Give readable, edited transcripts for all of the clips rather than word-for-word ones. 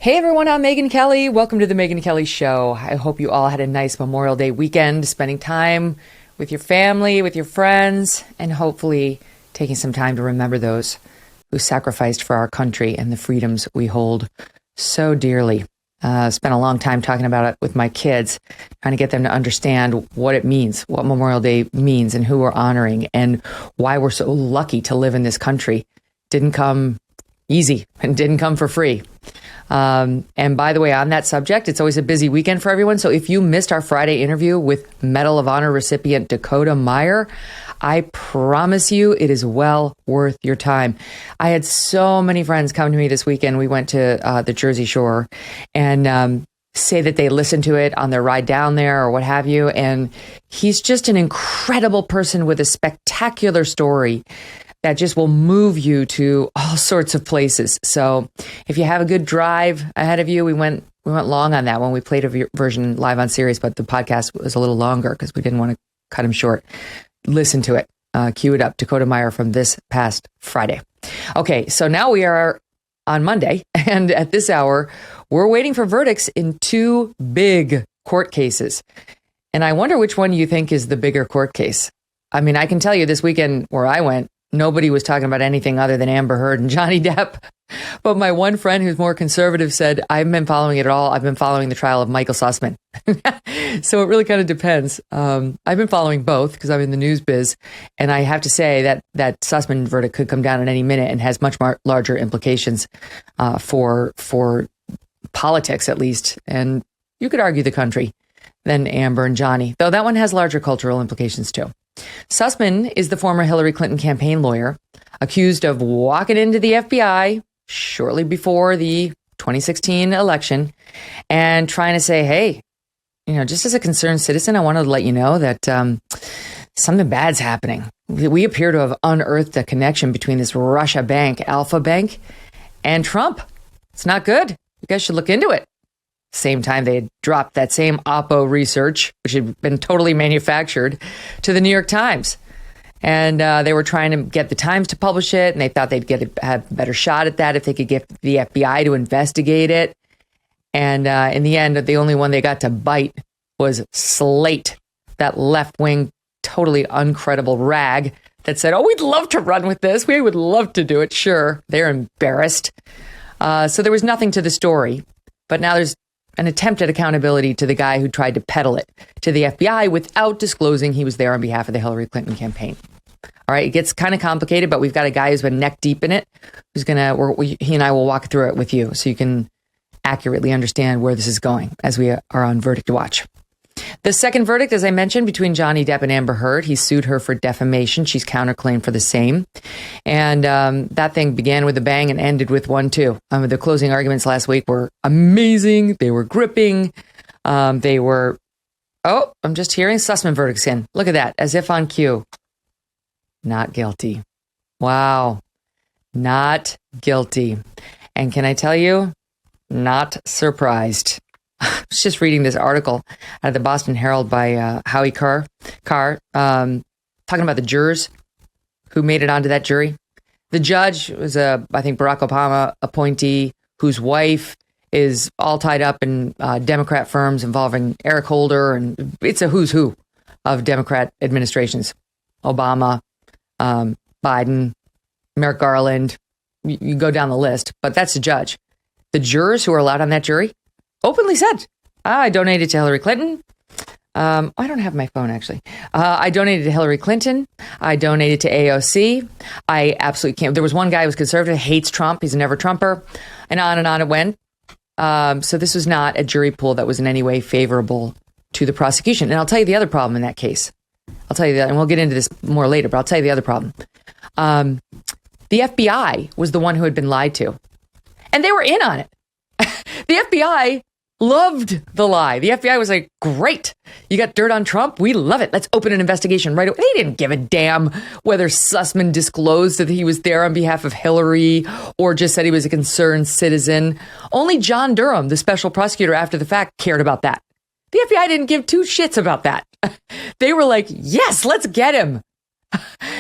Hey everyone, I'm Megyn Kelly. Welcome to the Megyn Kelly Show. I hope you all had a nice Memorial Day weekend, spending time with your family, with your friends, and hopefully taking some time to remember those who sacrificed for our country and the freedoms we hold so dearly. Spent a long time talking about it with my kids, trying to get them to understand what it means, what Memorial Day means, and who we're honoring, and why we're so lucky to live in this country. Didn't come easy and didn't come for free. And by the way, on that subject, it's always a busy weekend for everyone. So if you missed our Friday interview with Medal of Honor recipient Dakota Meyer, I promise you it is well worth your time. I had so many friends come to me this weekend. We went to the Jersey Shore and say that they listened to it on their ride down there or what have you. And he's just an incredible person with a spectacular story that just will move you to all sorts of places. So if you have a good drive ahead of you, we went long on that one. We played a version live on Sirius, but the podcast was a little longer because we didn't want to cut him short. Listen to it. Cue it up. Dakota Meyer from this past Friday. Okay, so now we are on Monday, and at this hour, we're waiting for verdicts in two big court cases. And I wonder which one you think is the bigger court case. I mean, I can tell you this weekend where I went, nobody was talking about anything other than Amber Heard and Johnny Depp. But my one friend who's more conservative said, I haven't been following it at all. I've been following the trial of Michael Sussmann. So it really kind of depends. I've been following both because I'm in the news biz. And I have to say that Sussmann verdict could come down at any minute and has much more larger implications for politics, at least. And you could argue the country than Amber and Johnny, though that one has larger cultural implications too. Sussmann is the former Hillary Clinton campaign lawyer accused of walking into the FBI shortly before the 2016 election and trying to say, hey, just as a concerned citizen, I wanted to let you know that something bad's happening. We appear to have unearthed a connection between this Russia bank, Alpha Bank, and Trump. It's not good. You guys should look into it. Same time they had dropped that same Oppo research, which had been totally manufactured, to the New York Times. And they were trying to get the Times to publish it, and they thought they'd have a better shot at that if they could get the FBI to investigate it. And in the end, the only one they got to bite was Slate, that left-wing, totally uncredible rag that said, oh, we'd love to run with this. We would love to do it. Sure, they're embarrassed. So there was nothing to the story. But now there's an attempt at accountability to the guy who tried to peddle it to the FBI without disclosing he was there on behalf of the Hillary Clinton campaign. All right, it gets kind of complicated, but we've got a guy who's been neck deep in it, he and I will walk through it with you so you can accurately understand where this is going as we are on Verdict Watch. The second verdict, as I mentioned, between Johnny Depp and Amber Heard. He sued her for defamation. She's counterclaimed for the same. And that thing began with a bang and ended with one, too. The closing arguments last week were amazing. They were gripping. I'm just hearing Sussmann verdicts in. Look at that, as if on cue. Not guilty. Wow. Not guilty. And can I tell you, not surprised. I was just reading this article out of the Boston Herald by Howie Carr, talking about the jurors who made it onto that jury. The judge was I think Barack Obama appointee whose wife is all tied up in Democrat firms involving Eric Holder, and it's a who's who of Democrat administrations. Obama, Biden, Merrick Garland, you go down the list, but that's the judge. The jurors who are allowed on that jury openly said, I donated to Hillary Clinton. I don't have my phone, actually. I donated to Hillary Clinton. I donated to AOC. I absolutely can't. There was one guy who was conservative, hates Trump. He's a never Trumper. And on it went. So this was not a jury pool that was in any way favorable to the prosecution. And I'll tell you the other problem in that case. I'll tell you that, and we'll get into this more later, but I'll tell you the other problem. The FBI was the one who had been lied to. And they were in on it. The FBI loved the lie. The FBI was like, great, you got dirt on Trump? We love it. Let's open an investigation right away. They didn't give a damn whether Sussmann disclosed that he was there on behalf of Hillary or just said he was a concerned citizen. Only John Durham, the special prosecutor after the fact, cared about that. The FBI didn't give two shits about that. They were like, yes, let's get him.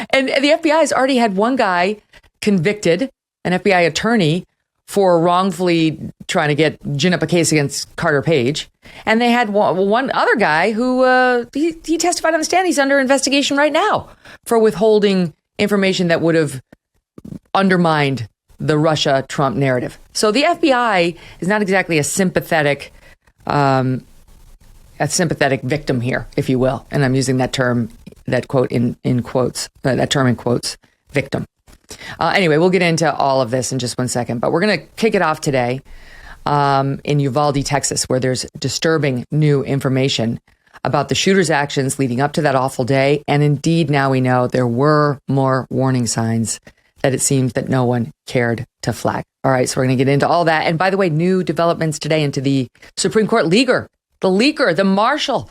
And the FBI has already had one guy convicted, an FBI attorney, for wrongfully trying to gin up a case against Carter Page. And they had one other guy who he testified on the stand. He's under investigation right now for withholding information that would have undermined the Russia-Trump narrative. So the FBI is not exactly a sympathetic victim here, if you will. And I'm using that term, that quote in quotes, that term in quotes, victim. Anyway, we'll get into all of this in just one second, but we're going to kick it off today in Uvalde, Texas, where there's disturbing new information about the shooter's actions leading up to that awful day. And indeed, now we know there were more warning signs that it seems that no one cared to flag. All right, so we're going to get into all that. And by the way, new developments today into the Supreme Court the marshal,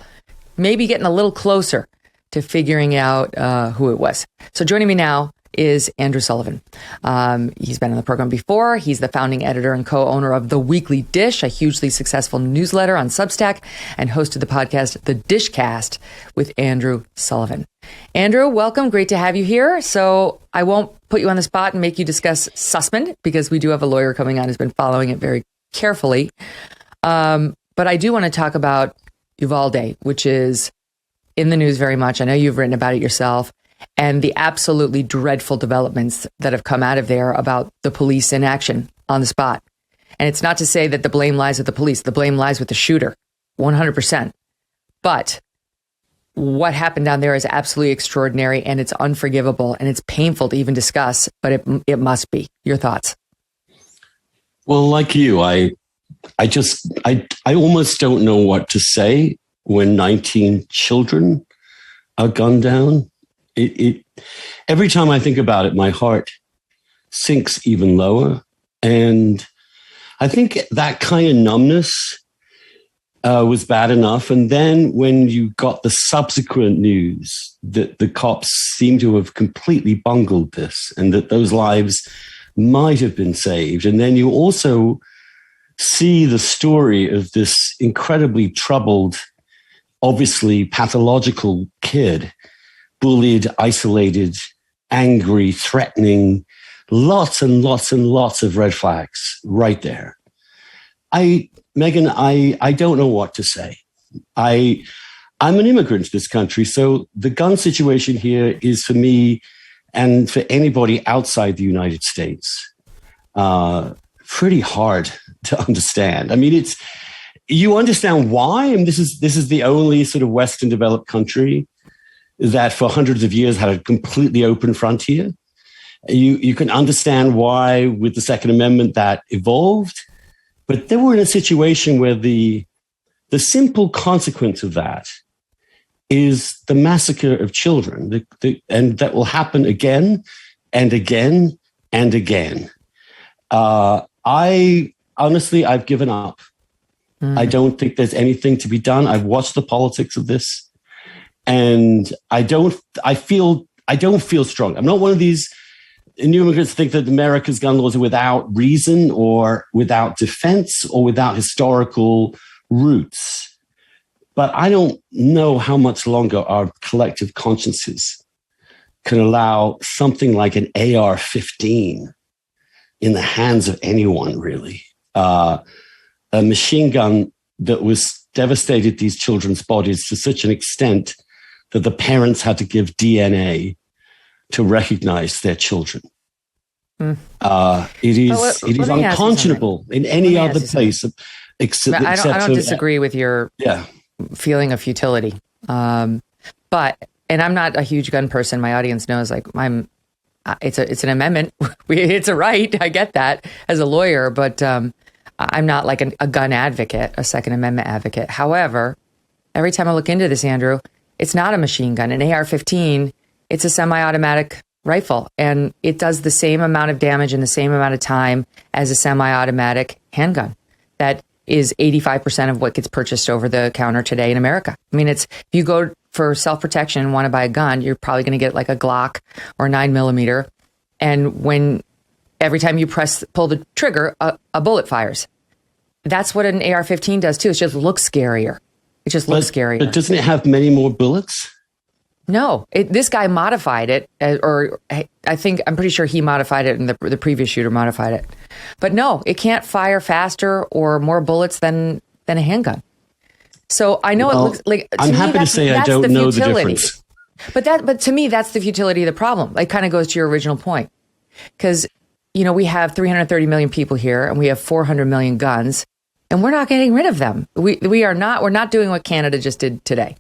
maybe getting a little closer to figuring out who it was. So joining me now is Andrew Sullivan. He's been on the program before. He's the founding editor and co-owner of The Weekly Dish, a hugely successful newsletter on Substack, and hosted the podcast The Dishcast with Andrew Sullivan. Andrew, welcome. Great to have you here. So I won't put you on the spot and make you discuss Sussmann, because we do have a lawyer coming on who's been following it very carefully. But I do want to talk about Uvalde, which is in the news very much. I know you've written about it yourself, and the absolutely dreadful developments that have come out of there about the police inaction on the spot. And it's not to say that the blame lies with the police. The blame lies with the shooter, 100%. But what happened down there is absolutely extraordinary, and it's unforgivable, and it's painful to even discuss, but it must be. Your thoughts? Well, like you, I almost don't know what to say when 19 children are gunned down. Every time I think about it, my heart sinks even lower. And I think that kind of numbness was bad enough. And then when you got the subsequent news that the cops seem to have completely bungled this and that those lives might have been saved, and then you also see the story of this incredibly troubled, obviously pathological kid, bullied, isolated, angry, threatening, lots and lots and lots of red flags right there. Megyn, I don't know what to say. I'm an immigrant to this country, so the gun situation here is, for me and for anybody outside the United States, pretty hard to understand. I mean, you understand why. I mean, this is the only sort of Western developed country that for hundreds of years had a completely open frontier. You can understand why with the Second Amendment that evolved, but they were in a situation where the simple consequence of that is the massacre of children, and that will happen again and again and again. I've given up. I don't think there's anything to be done. I've watched the politics of this, and I don't feel strong. I'm not one of these new immigrants think that America's gun laws are without reason or without defense or without historical roots. But I don't know how much longer our collective consciences can allow something like an AR-15 in the hands of anyone, really. A machine gun that was devastated these children's bodies to such an extent that the parents had to give DNA to recognize their children. It is unconscionable in any other place. I don't disagree with your feeling of futility. And I'm not a huge gun person. My audience knows, it's an amendment. It's a right. I get that as a lawyer, but I'm not like a gun advocate, a Second Amendment advocate. However, every time I look into this, Andrew, it's not a machine gun. An AR-15, it's a semi-automatic rifle, and it does the same amount of damage in the same amount of time as a semi-automatic handgun. That is 85% of what gets purchased over the counter today in America. I mean, if you go for self-protection and want to buy a gun, you're probably going to get like a Glock or 9mm. And every time you pull the trigger, a bullet fires. That's what an AR-15 does too. It just looks scarier. It just looks scarier. But doesn't it have many more bullets? No, this guy modified it, or I'm pretty sure he modified it, and the previous shooter modified it. But no, it can't fire faster or more bullets than a handgun. So I know it looks like. I'm happy to say I don't know the difference. But to me, that's the futility of the problem. It kind of goes to your original point, because we have 330 million people here, and we have 400 million guns. And we're not getting rid of them. We're not doing what Canada just did today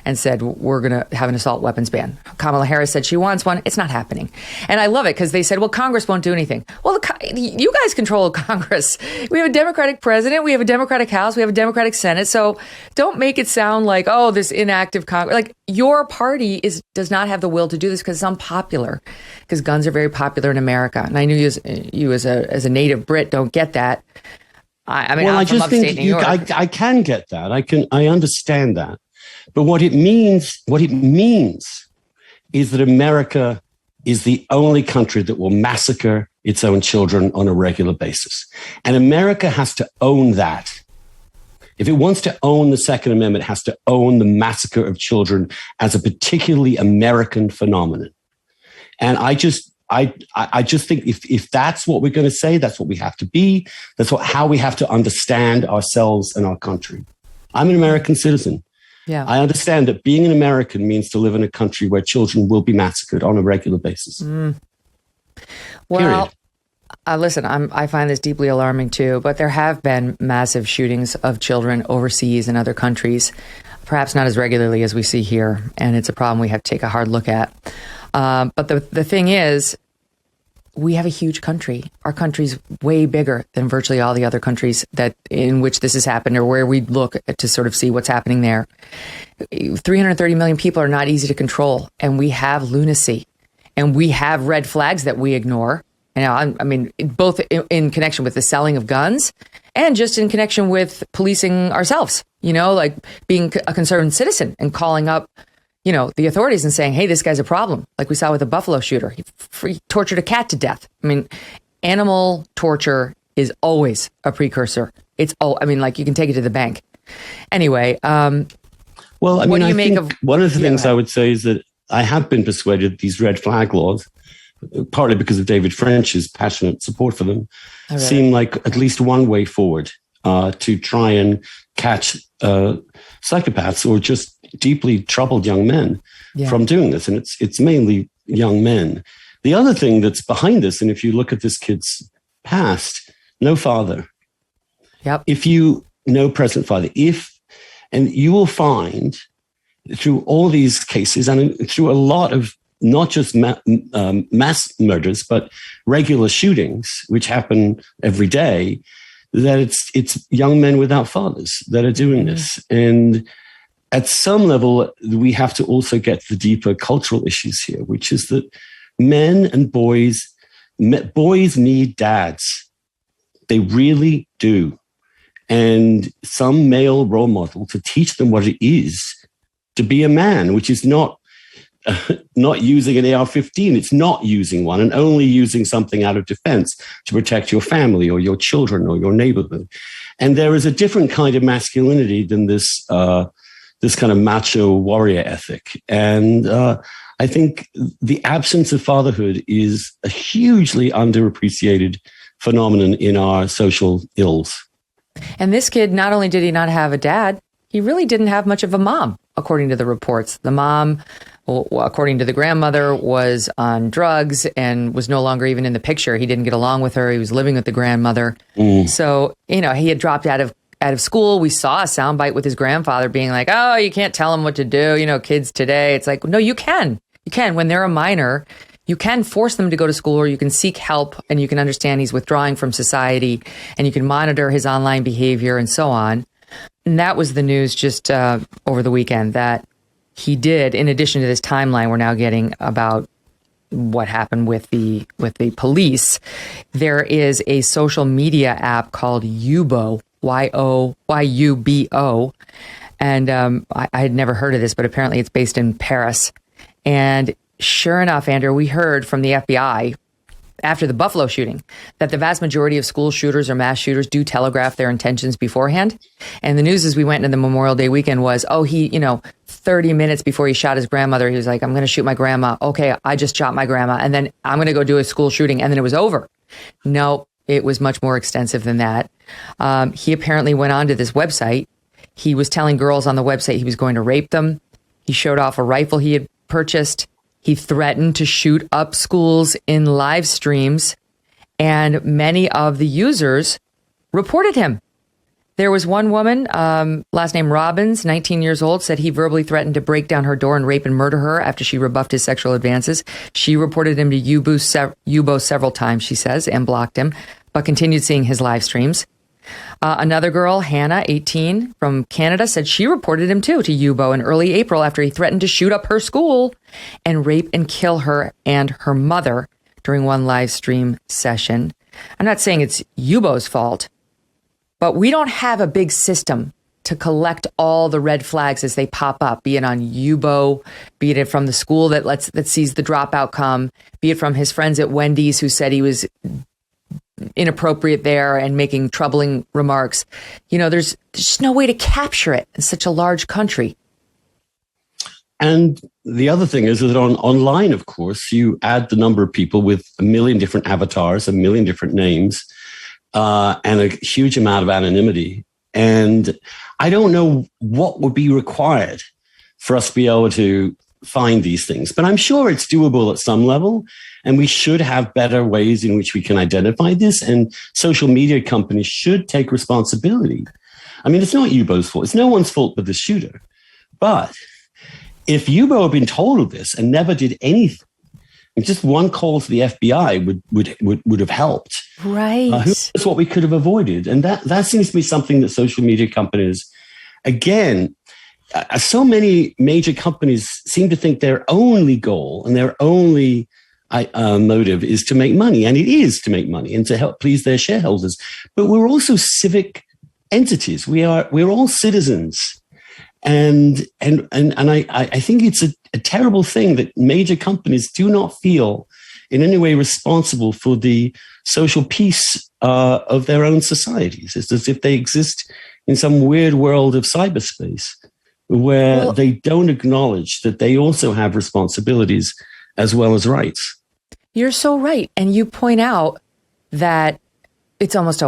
and said, we're going to have an assault weapons ban. Kamala Harris said she wants one. It's not happening. And I love it because they said, well, Congress won't do anything. Well, you guys control Congress. We have a Democratic president. We have a Democratic House. We have a Democratic Senate. So don't make it sound like, oh, this inactive Congress. Like, your party does not have the will to do this because it's unpopular, because guns are very popular in America. And I knew you as a native Brit don't get that. I just think I can get that. I understand that. But what it means is that America is the only country that will massacre its own children on a regular basis. And America has to own that. If it wants to own the Second Amendment, it has to own the massacre of children as a particularly American phenomenon. And I just think if that's what we're going to say, that's what we have to be. That's how we have to understand ourselves and our country. I'm an American citizen. Yeah. I understand that being an American means to live in a country where children will be massacred on a regular basis. Well, listen, I find this deeply alarming too, but there have been massive shootings of children overseas in other countries, perhaps not as regularly as we see here. And it's a problem we have to take a hard look at. But the thing is, we have a huge country. Our country's way bigger than virtually all the other countries in which this has happened, or where we look to sort of see what's happening there. 330 million people are not easy to control, and we have lunacy, and we have red flags that we ignore. And I mean, both in connection with the selling of guns and just in connection with policing ourselves, like being a concerned citizen and calling up the authorities and saying, hey, this guy's a problem. Like we saw with the Buffalo shooter. He tortured a cat to death. I mean, animal torture is always a precursor. Like you can take it to the bank. Anyway. Well, I mean, I think one of the things I would say is that I have been persuaded these red flag laws, partly because of David French's passionate support for them, seem like at least one way forward to try and catch psychopaths or just deeply troubled young men from doing this. And it's mainly young men. The other thing that's behind this, and if you look at this kid's past, no father. Yep. If you no present father, and you will find through all these cases and through a lot of not just mass murders, but regular shootings, which happen every day, that it's young men without fathers that are doing this. And at some level, we have to also get to the deeper cultural issues here, which is that men and boys need dads. They really do. And some male role model to teach them what it is to be a man, which is not using an AR-15. It's not using one and only using something out of defense to protect your family or your children or your neighborhood. And there is a different kind of masculinity than this kind of macho warrior ethic. And I think the absence of fatherhood is a hugely underappreciated phenomenon in our social ills. And this kid, not only did he not have a dad, he really didn't have much of a mom, according to the reports. The mom, according to the grandmother, was on drugs and was no longer even in the picture. He didn't get along with her. He was living with the grandmother. So, he had dropped out of school. We saw a soundbite with his grandfather being like, oh, you can't tell him what to do. Kids today. It's like, no, you can. You can. When they're a minor, you can force them to go to school, or you can seek help, and you can understand he's withdrawing from society, and you can monitor his online behavior and so on. And that was the news just over the weekend, that he did, in addition to this timeline we're now getting about what happened with the police. There is a social media app called Yubo, Yubo. And I had never heard of this, but apparently it's based in Paris. And sure enough, Andrew, we heard from the FBI after the Buffalo shooting, that the vast majority of school shooters or mass shooters do telegraph their intentions beforehand. And the news as we went into the Memorial Day weekend was, 30 minutes before he shot his grandmother, he was like, I'm going to shoot my grandma. Okay, I just shot my grandma. And then I'm going to go do a school shooting. And then it was over. No, it was much more extensive than that. He apparently went onto this website. He was telling girls on the website he was going to rape them. He showed off a rifle he had purchased. He threatened to shoot up schools in live streams. And many of the users reported him. There was one woman, last name Robbins, 19 years old, said he verbally threatened to break down her door and rape and murder her after she rebuffed his sexual advances. She reported him to Yubo several times, she says, and blocked him, but continued seeing his live streams. Another girl, Hannah, 18, from Canada, said she reported him too to Yubo in early April after he threatened to shoot up her school and rape and kill her and her mother during one live stream session. I'm not saying it's Yubo's fault, but we don't have a big system to collect all the red flags as they pop up, be it on Yubo, be it from the school that sees the dropout come, be it from his friends at Wendy's who said he was inappropriate there and making troubling remarks. There's just no way to capture it in such a large country. And the other thing is that online, of course, you add the number of people with a million different avatars, a million different names, and a huge amount of anonymity. And I don't know what would be required for us to be able to find these things, but I'm sure it's doable at some level. And we should have better ways in which we can identify this. And social media companies should take responsibility. I mean, it's not Yubo's fault. It's no one's fault but the shooter. But if Yubo had been told of this and never did anything, just one call to the FBI would have helped. Right. Who knows what we could have avoided? And that seems to be something that social media companies, again, so many major companies seem to think their only goal and their only motive is to make money. And it is to make money and to help please their shareholders. But we're also civic entities. We're all citizens. And I think it's a terrible thing that major companies do not feel in any way responsible for the social peace of their own societies. It's as if they exist in some weird world of cyberspace where they don't acknowledge that they also have responsibilities as well as rights. You're so right. And you point out that it's almost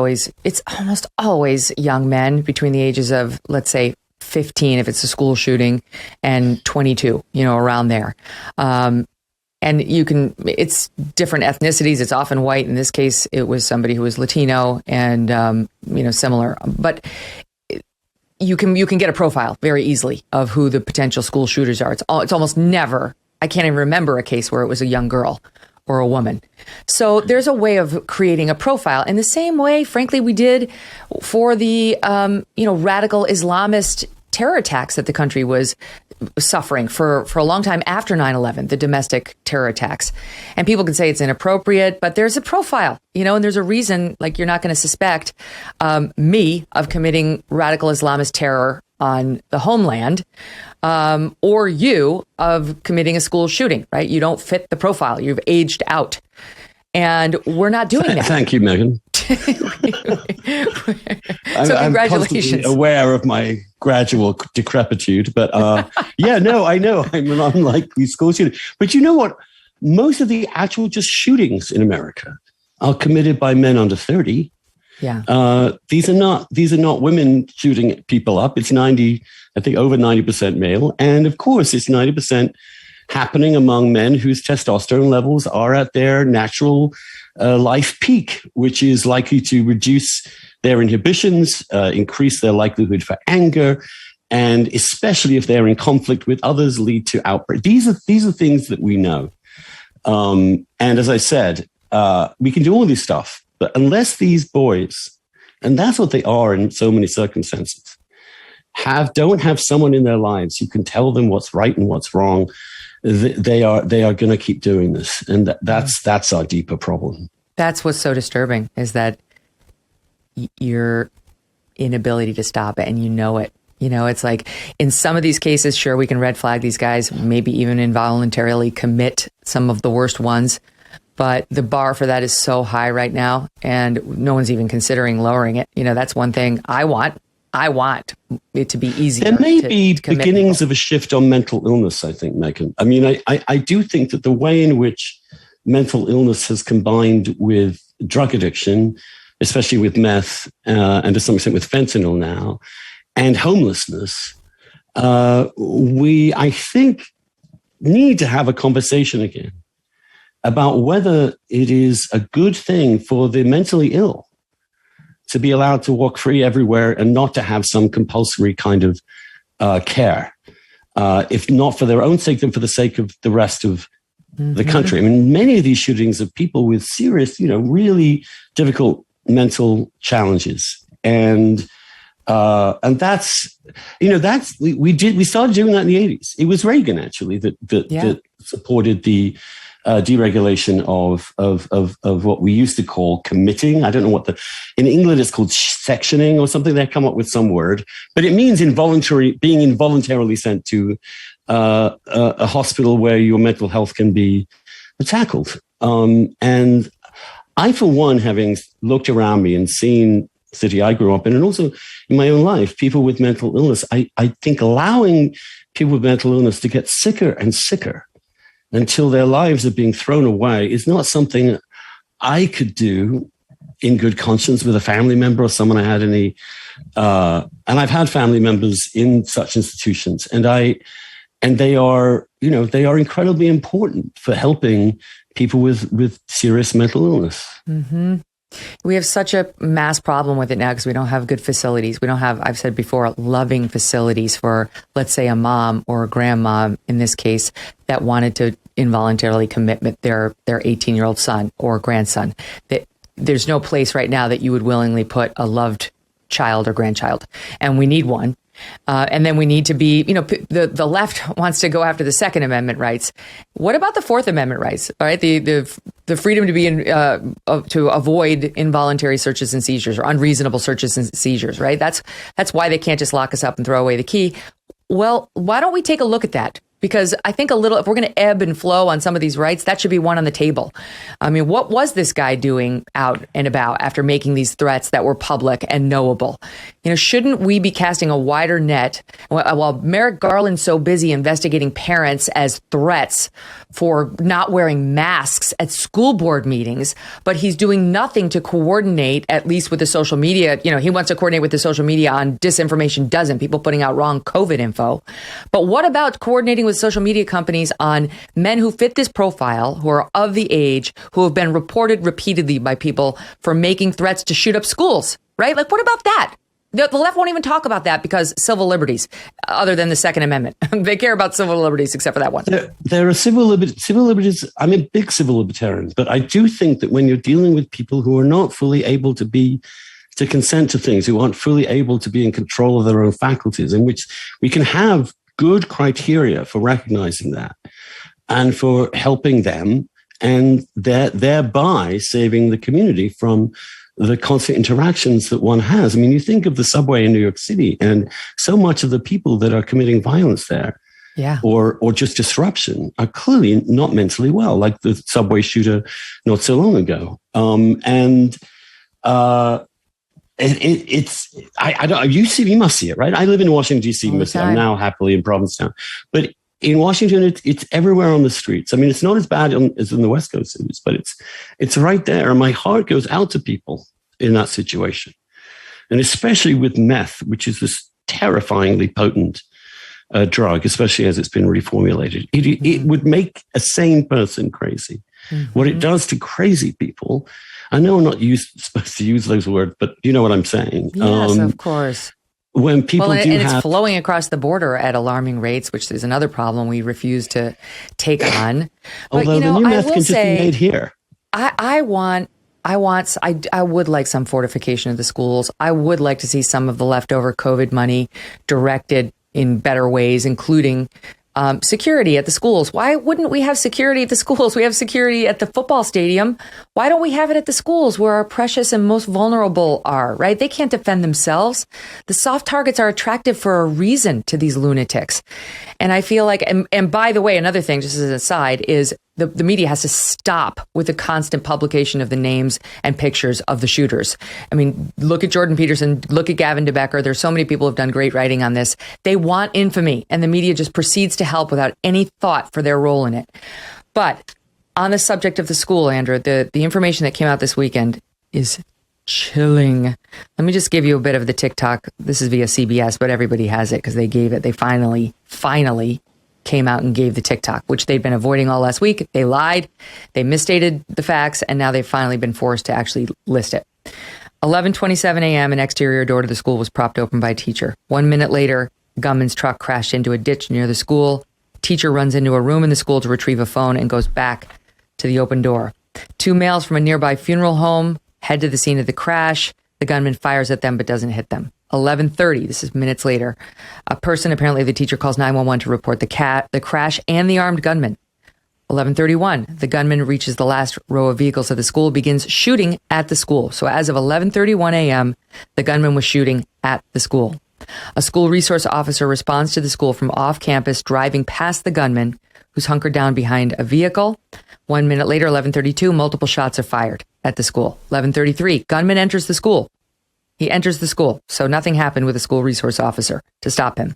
always young men between the ages of, let's say, 15 if it's a school shooting and 22, around there. And it's different ethnicities. It's often white. In this case, it was somebody who was Latino and, similar. But you can get a profile very easily of who the potential school shooters are. It's almost never, I can't even remember a case where it was a young girl or a woman. So there's a way of creating a profile in the same way, frankly, we did for the, radical Islamist terror attacks that the country was suffering for a long time after 9/11, the domestic terror attacks. And people can say it's inappropriate, but there's a profile, and there's a reason, like you're not going to suspect me of committing radical Islamist terror on the homeland, or you of committing a school shooting, right? You don't fit the profile. You've aged out. And we're not doing that. Thank you, Megyn. So I'm congratulations. Aware of my gradual decrepitude, but I know I'm an unlikely school shooter. But you know what? Most of the actual just shootings in America are committed by men under 30. Yeah. These are not women shooting people up. It's over 90% male, and of course, it's 90% happening among men whose testosterone levels are at their natural life peak, which is likely to reduce their inhibitions, increase their likelihood for anger, and especially if they're in conflict with others, lead to outbreak. These are things that we know. And as I said, we can do all this stuff, but unless these boys, and that's what they are in so many circumstances, don't have someone in their lives who can tell them what's right and what's wrong, they are going to keep doing this, and that's our deeper problem. That's what's so disturbing, is that your inability to stop it, and it. It's like in some of these cases, sure, we can red flag these guys, maybe even involuntarily commit some of the worst ones, but the bar for that is so high right now, and no one's even considering lowering it. That's one thing I want. I want it to be easier. There may be beginnings of a shift on mental illness, I think, Megyn. I mean, I do think that the way in which mental illness has combined with drug addiction, especially with meth and to some extent with fentanyl now, and homelessness, we, I think, need to have a conversation again about whether it is a good thing for the mentally ill to be allowed to walk free everywhere and not to have some compulsory kind of care, if not for their own sake, then for the sake of the rest of the country. I mean, many of these shootings are people with serious, really difficult mental challenges. And that's, we started doing that in the 80s. It was Reagan, actually, that supported the deregulation of what we used to call committing. I don't know in England it's called sectioning or something. They come up with some word, but it means being involuntarily sent to a hospital where your mental health can be tackled. And I, for one, having looked around me and seen the city I grew up in, and also in my own life, people with mental illness, I think allowing people with mental illness to get sicker and sicker until their lives are being thrown away is not something I could do in good conscience with a family member or someone I had any. And I've had family members in such institutions, and they are incredibly important for helping people with serious mental illness. Mm-hmm. We have such a mass problem with it now because we don't have good facilities. We don't have, I've said before, loving facilities for, let's say, a mom or a grandma, in this case, that wanted to involuntarily commit their 18-year-old son or grandson. There's no place right now that you would willingly put a loved child or grandchild. And we need one. And then we need to be, the left wants to go after the Second Amendment rights. What about the Fourth Amendment rights? All right, the freedom to be to avoid involuntary searches and seizures or unreasonable searches and seizures. Right. That's why they can't just lock us up and throw away the key. Well, why don't we take a look at that? Because I think if we're going to ebb and flow on some of these rights, that should be one on the table. I mean, what was this guy doing out and about after making these threats that were public and knowable? Shouldn't we be casting a wider net while Merrick Garland's so busy investigating parents as threats for not wearing masks at school board meetings, but he's doing nothing to coordinate, at least with the social media. He wants to coordinate with the social media on disinformation, people putting out wrong COVID info. But what about coordinating with social media companies on men who fit this profile, who are of the age, who have been reported repeatedly by people for making threats to shoot up schools, right? Like, what about that? The left won't even talk about that because civil liberties, other than the Second Amendment. They care about civil liberties except for that one. There are civil liberties. I'm a big civil libertarian, but I do think that when you're dealing with people who are not fully able to consent to things, who aren't fully able to be in control of their own faculties, in which we can have good criteria for recognizing that and for helping them, and thereby saving the community from the constant interactions that one has. I mean, you think of the subway in New York City, and so much of the people that are committing violence there, or just disruption, are clearly not mentally well, like the subway shooter not so long ago. You must see it, right? I live in Washington, D.C. I'm now happily in Provincetown. But in Washington, it's everywhere on the streets. I mean, it's not as bad as in the West Coast cities, but it's right there. And my heart goes out to people in that situation. And especially with meth, which is this terrifyingly potent drug, especially as it's been reformulated. It would make a sane person crazy. Mm-hmm. What it does to crazy people, I know I'm not supposed to use those words, but you know what I'm saying. Yes, of course. When people it's flowing across the border at alarming rates, which is another problem we refuse to take on. Although the new meth can just be made here. I would like some fortification of the schools. I would like to see some of the leftover COVID money directed in better ways, including security at the schools. Why wouldn't we have security at the schools? We have security at the football stadium. Why don't we have it at the schools where our precious and most vulnerable are, right? They can't defend themselves. The soft targets are attractive for a reason to these lunatics. And I feel like, and by the way, another thing, just as an aside, is the media has to stop with the constant publication of the names and pictures of the shooters. I mean, look at Jordan Peterson, look at Gavin DeBecker. There's so many people who have done great writing on this. They want infamy, and the media just proceeds to help without any thought for their role in it. But on the subject of the school, Andrew, the information that came out this weekend is chilling. Let me just give you a bit of the TikTok. This is via CBS, but everybody has it because they gave it. They finally came out and gave the TikTok, which they'd been avoiding all last week. They lied. They misstated the facts, and now they've finally been forced to actually list it. 11:27 a.m., an exterior door to the school was propped open by a teacher. 1 minute later, a gunman's truck crashed into a ditch near the school. Teacher runs into a room in the school to retrieve a phone and goes back to the open door. 2 males from a nearby funeral home head to the scene of the crash. The gunman fires at them but doesn't hit them. 11:30, this is minutes later, a person, apparently the teacher, calls 911 to report the crash and the armed gunman. 11:31, the gunman reaches the last row of vehicles of the school, begins shooting at the school. So as of 11:31 a.m., the gunman was shooting at the school. A school resource officer responds to the school from off campus, driving past the gunman, who's hunkered down behind a vehicle. 1 minute later, 11:32, multiple shots are fired at the school. 11:33, gunman enters the school. He enters the school, so nothing happened with a school resource officer to stop him.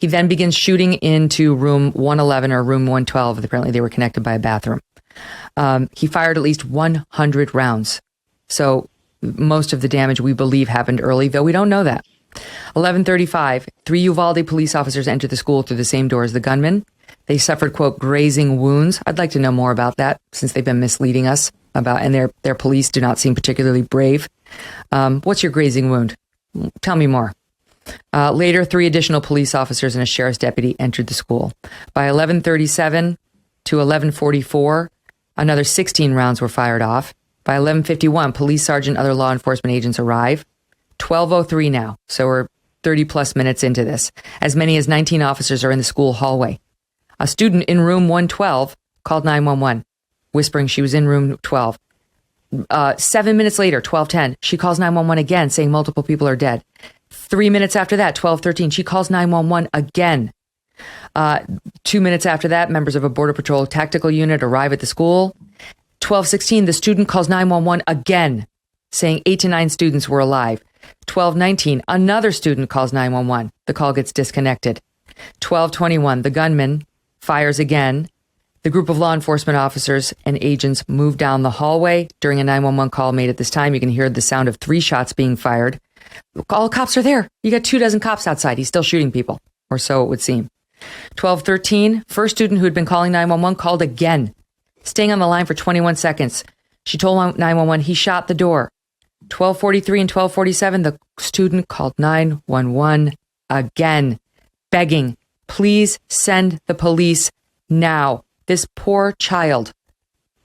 He then begins shooting into room 111 or room 112. Apparently, they were connected by a bathroom. He fired at least 100 rounds. So most of the damage, we believe, happened early, though we don't know that. 11:35, 3 Uvalde police officers entered the school through the same door as the gunman. They suffered, quote, grazing wounds. I'd like to know more about that, since they've been misleading us about, and their police do not seem particularly brave. What's your grazing wound? Tell me more. Later, 3 additional police officers and a sheriff's deputy entered the school. By 11:37 to 11:44, another 16 rounds were fired off. By 11:51, police sergeant and other law enforcement agents arrive. 12:03 now, so we're 30 plus minutes into this. As many as 19 officers are in the school hallway. A student in room 112 called 911, whispering she was in room 12. 7 minutes later, 12:10, she calls 911 again, saying multiple people are dead. 3 minutes after that, 12:13, she calls 911 again. 2 minutes after that, members of a Border Patrol tactical unit arrive at the school. 12:16, the student calls 911 again, saying 8 to 9 students were alive. 12:19, another student calls 911. The call gets disconnected. 12:21, the gunman fires again. The group of law enforcement officers and agents move down the hallway. During a 911 call made at this time, you can hear the sound of 3 shots being fired. All cops are there. You got 24 cops outside. He's still shooting people, or so it would seem. 12:13, first student who had been calling 911 called again, staying on the line for 21 seconds. She told 911 he shot the door. 12:43 and 12:47, the student called 911 again, begging, please send the police now. This poor child.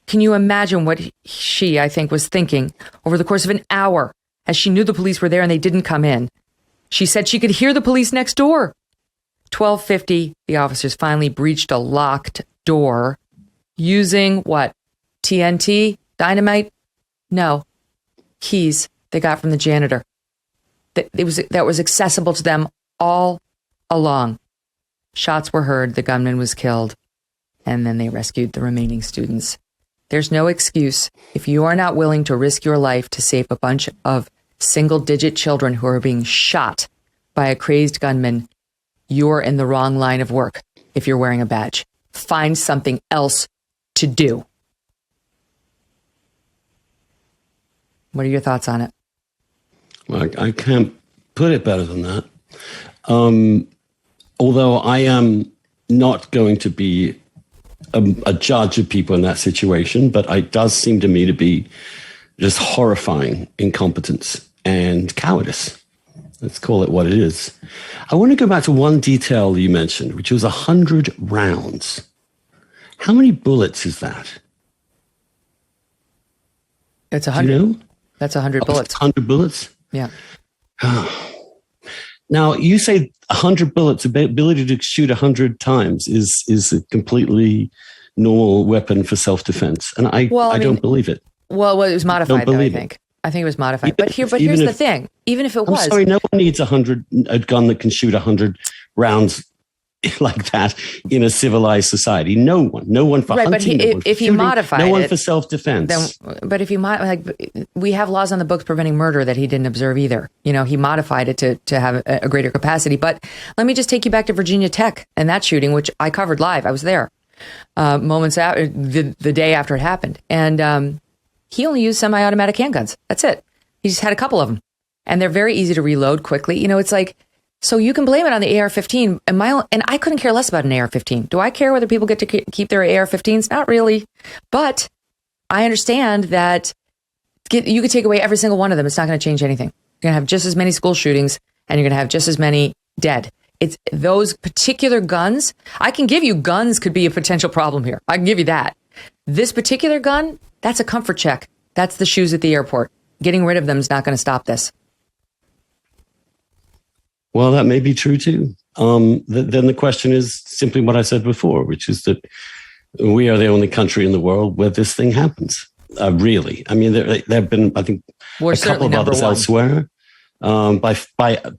Can you imagine what she, I think, was thinking over the course of an hour as she knew the police were there and they didn't come in? She said she could hear the police next door. 12:50, the officers finally breached a locked door using what? TNT? Dynamite? No. Keys they got from the janitor. That was accessible to them all along. Shots were heard, the gunman was killed, and then they rescued the remaining students. There's no excuse if you are not willing to risk your life to save a bunch of single-digit children who are being shot by a crazed gunman. You're in the wrong line of work if you're wearing a badge. Find something else to do. What are your thoughts on it? Well, I can't put it better than that. Although I am not going to be a judge of people in that situation, but it does seem to me to be just horrifying incompetence and cowardice. Let's call it what it is. I want to go back to one detail you mentioned, which was 100 rounds. How many bullets is that? It's 100. Do you know? That's 100 bullets. 100 bullets? Yeah. Now, you say 100 bullets, ability to shoot 100 times is a completely normal weapon for self-defense. And I don't believe it. Well, it was modified, though, I think. I think it was modified. But here's the thing. Even if it was... I'm sorry, no one needs a gun that can shoot 100 rounds like that in a civilized society. No one for right, hunting, but if he modified no one it, for self-defense. but if he we have laws on the books preventing murder that he didn't observe either. You know, he modified it to have a greater capacity. But let me just take you back to Virginia Tech and that shooting, which I covered live. I was there moments after the day after it happened, and he only used semi-automatic handguns. That's it. He just had a couple of them, and they're very easy to reload quickly. You know, it's like. So you can blame it on the AR-15, and I couldn't care less about an AR-15. Do I care whether people get to keep their AR-15s? Not really. But I understand that you could take away every single one of them. It's not going to change anything. You're going to have just as many school shootings, and you're going to have just as many dead. It's those particular guns. I can give you guns could be a potential problem here. I can give you that. This particular gun, that's a comfort check. That's the shoes at the airport. Getting rid of them is not going to stop this. Well, that may be true too. Then the question is simply what I said before, which is that we are the only country in the world where this thing happens. Really, I mean, there have been, I think, a couple of others elsewhere by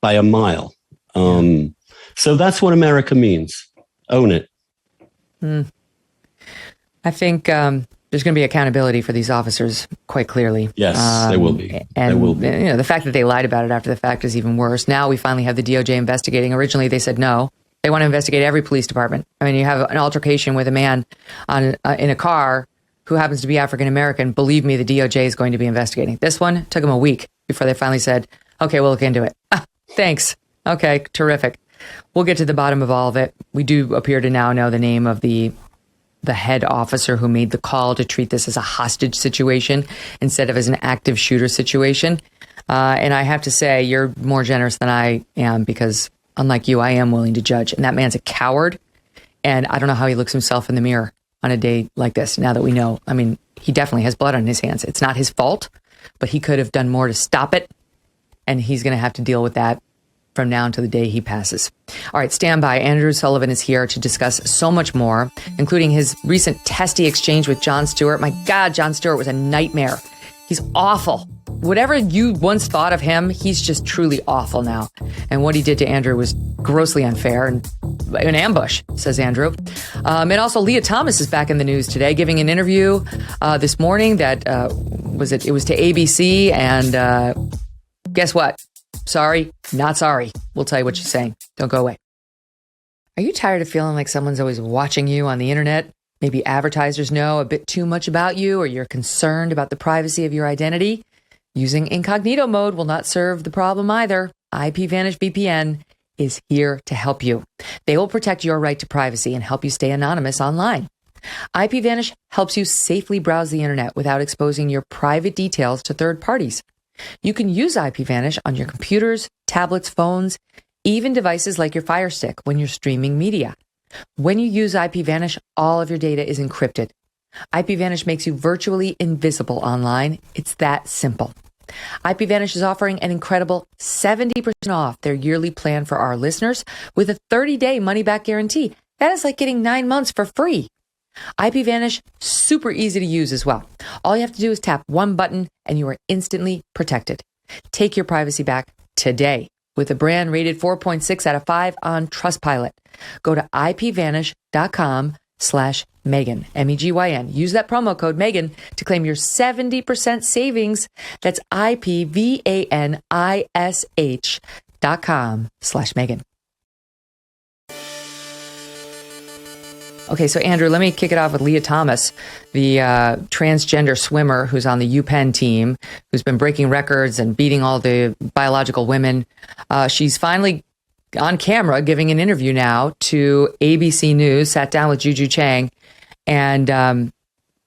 a mile. So that's what America means. Own it. I think there's going to be accountability for these officers quite clearly. Yes, there will be. And there will be. You know, the fact that they lied about it after the fact is even worse. Now we finally have the DOJ investigating. Originally, they said no. They want to investigate every police department. I mean, you have an altercation with a man in a car who happens to be African American. Believe me, the DOJ is going to be investigating. This one took them a week before they finally said, "Okay, we'll look into it." Thanks. Okay, terrific. We'll get to the bottom of all of it. We do appear to now know the name of the head officer who made the call to treat this as a hostage situation instead of as an active shooter situation. And I have to say, you're more generous than I am because, unlike you, I am willing to judge. And that man's a coward. And I don't know how he looks himself in the mirror on a day like this, now that we know. I mean, he definitely has blood on his hands. It's not his fault, but he could have done more to stop it. And he's going to have to deal with that from now until the day he passes. All right, stand by. Andrew Sullivan is here to discuss so much more, including his recent testy exchange with Jon Stewart. My God, Jon Stewart was a nightmare. He's awful. Whatever you once thought of him, he's just truly awful now. And what he did to Andrew was grossly unfair and an ambush, says Andrew. And also Leah Thomas is back in the news today, giving an interview this morning that it was to ABC. And guess what? Sorry, not sorry. We'll tell you what she's saying. Don't go away. Are you tired of feeling like someone's always watching you on the internet? Maybe advertisers know a bit too much about you, or you're concerned about the privacy of your identity? Using incognito mode will not serve the problem either. IPVanish VPN is here to help you. They will protect your right to privacy and help you stay anonymous online. IPVanish helps you safely browse the internet without exposing your private details to third parties. You can use IPVanish on your computers, tablets, phones, even devices like your Fire Stick when you're streaming media. When you use IPVanish, all of your data is encrypted. IPVanish makes you virtually invisible online. It's that simple. IPVanish is offering an incredible 70% off their yearly plan for our listeners with a 30-day money-back guarantee. That is like getting 9 months for free. IPVanish, super easy to use as well. All you have to do is tap one button and you are instantly protected. Take your privacy back today with a brand rated 4.6 out of 5 on Trustpilot. Go to ipvanish.com/Megyn, Megyn. Use that promo code Megyn to claim your 70% savings. That's ipvanish.com/Megyn. Okay, so Andrew, let me kick it off with Leah Thomas, the transgender swimmer who's on the UPenn team, who's been breaking records and beating all the biological women. She's finally on camera giving an interview now to ABC News, sat down with Juju Chang, and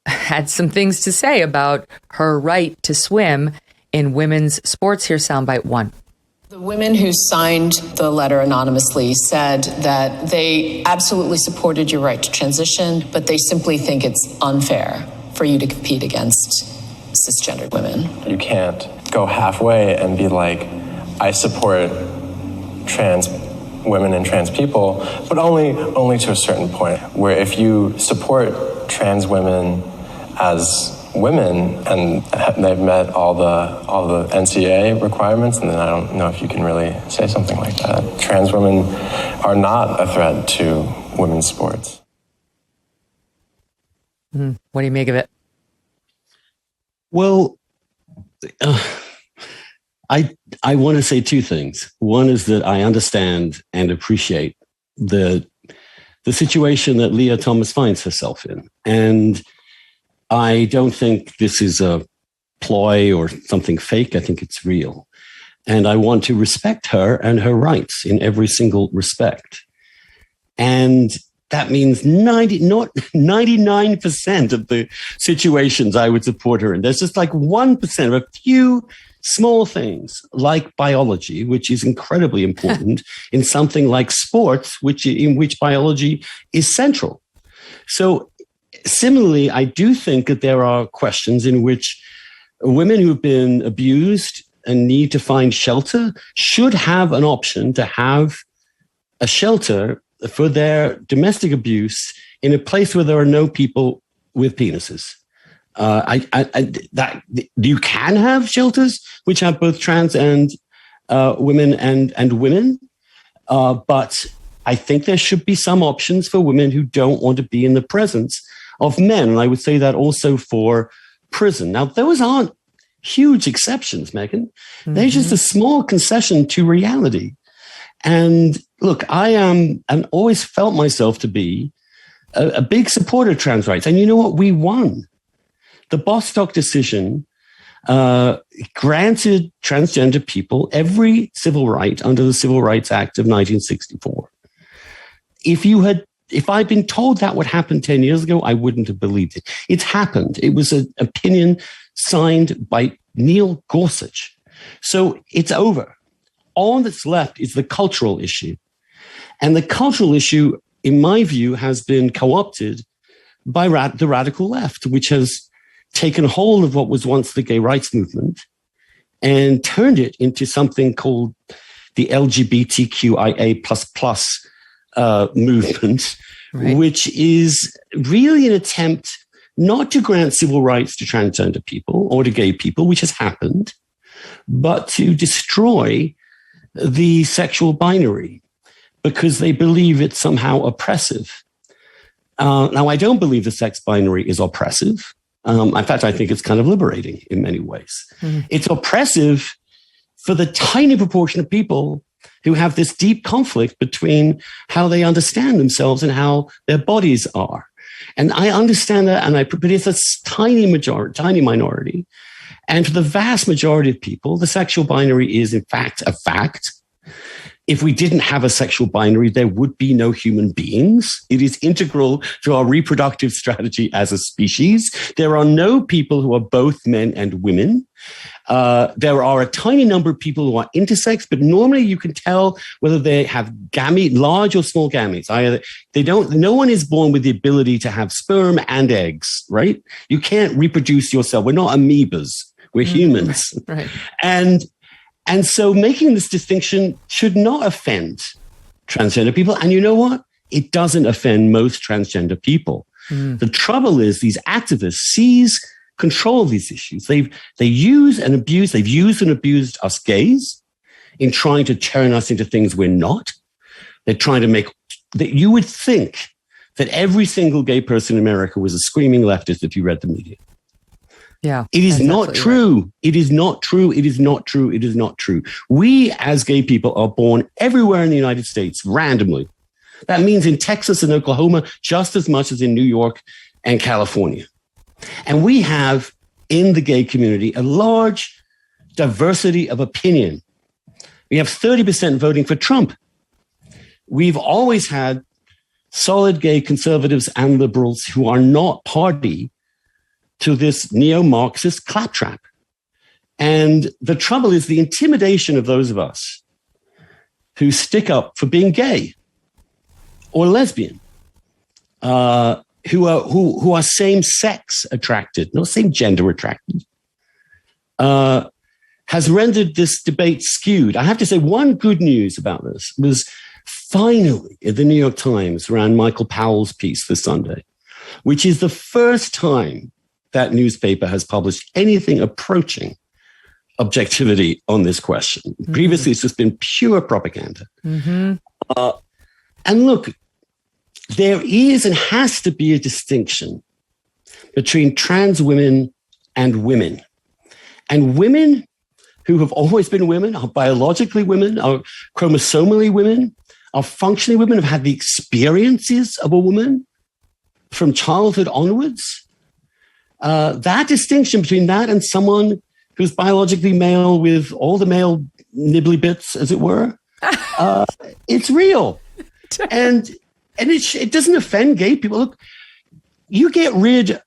had some things to say about her right to swim in women's sports. Here's soundbite 1. The women who signed the letter anonymously said that they absolutely supported your right to transition, but they simply think it's unfair for you to compete against cisgendered women. You can't go halfway and be like, I support trans women and trans people, but only to a certain point, where if you support trans women as women and they've met all the NCAA requirements, and then I don't know if you can really say something like that. Trans women are not a threat to women's sports. What do you make of it? Well, I want to say two things. One is that I understand and appreciate the situation that Lia Thomas finds herself in. And I don't think this is a ploy or something fake. I think it's real. And I want to respect her and her rights in every single respect. And that means 99% of the situations I would support her in. There's just like 1% of a few small things like biology, which is incredibly important in something like sports, in which biology is central. So similarly, I do think that there are questions in which women who've been abused and need to find shelter should have an option to have a shelter for their domestic abuse in a place where there are no people with penises. You can have shelters which have both trans and women and women, but I think there should be some options for women who don't want to be in the presence of men. And I would say that also for prison. Now, those aren't huge exceptions, Megyn. They're just a small concession to reality. And look, I am and always felt myself to be a big supporter of trans rights. And you know what? We won. The Bostock decision granted transgender people every civil right under the Civil Rights Act of 1964. If I'd been told that would happen 10 years ago, I wouldn't have believed it. It's happened. It was an opinion signed by Neil Gorsuch. So it's over. All that's left is the cultural issue. And the cultural issue, in my view, has been co-opted by the radical left, which has taken hold of what was once the gay rights movement and turned it into something called the LGBTQIA++ movement, right, which is really an attempt not to grant civil rights to transgender people or to gay people, which has happened, but to destroy the sexual binary because they believe it's somehow oppressive. Now, I don't believe the sex binary is oppressive. In fact, I think it's kind of liberating in many ways. It's oppressive for the tiny proportion of people who have this deep conflict between how they understand themselves and how their bodies are. And I understand that, but it's a tiny minority. And for the vast majority of people, the sexual binary is, in fact, a fact. If we didn't have a sexual binary, there would be no human beings. It is integral to our reproductive strategy as a species. There are no people who are both men and women. There are a tiny number of people who are intersex, but normally you can tell whether they have large or small gametes. No one is born with the ability to have sperm and eggs, right? You can't reproduce yourself. We're not amoebas. We're humans. Right. And so making this distinction should not offend transgender people. And you know what? It doesn't offend most transgender people. The trouble is these activists seize control of these issues. They've used and abused us gays in trying to turn us into things we're not. They're trying to make that you would think that every single gay person in America was a screaming leftist if you read the media. Yeah. It is not true. Right. It is not true. It is not true. It is not true. We as gay people are born everywhere in the United States randomly. That means in Texas and Oklahoma just as much as in New York and California. And we have in the gay community a large diversity of opinion. We have 30% voting for Trump. We've always had solid gay conservatives and liberals who are not party to this neo-Marxist claptrap. And the trouble is the intimidation of those of us who stick up for being gay or lesbian, who are same-sex attracted, not same-gender attracted, has rendered this debate skewed. I have to say one good news about this was finally in the New York Times ran Michael Powell's piece this Sunday, which is the first time that newspaper has published anything approaching objectivity on this question. Previously, it's just been pure propaganda. And look, there is and has to be a distinction between trans women and women. And women who have always been women, are biologically women, are chromosomally women, are functionally women, have had the experiences of a woman from childhood onwards. That distinction between that and someone who's biologically male with all the male nibbly bits, as it were, it's real. And it doesn't offend gay people. Look, you get rid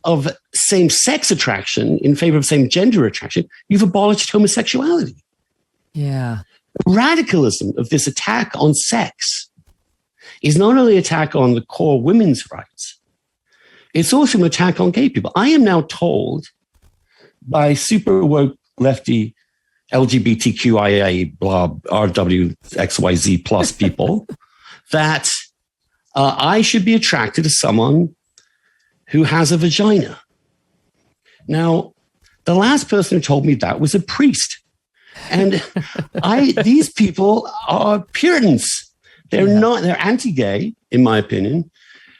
of same-sex attraction in favor of same-gender attraction, you've abolished homosexuality. Yeah. The radicalism of this attack on sex is not only an attack on the core women's rights, it's also an attack on gay people. I am now told by super woke lefty LGBTQIA blah RWXYZ plus people that I should be attracted to someone who has a vagina. Now, the last person who told me that was a priest. And these people are Puritans. They're they're anti-gay, in my opinion.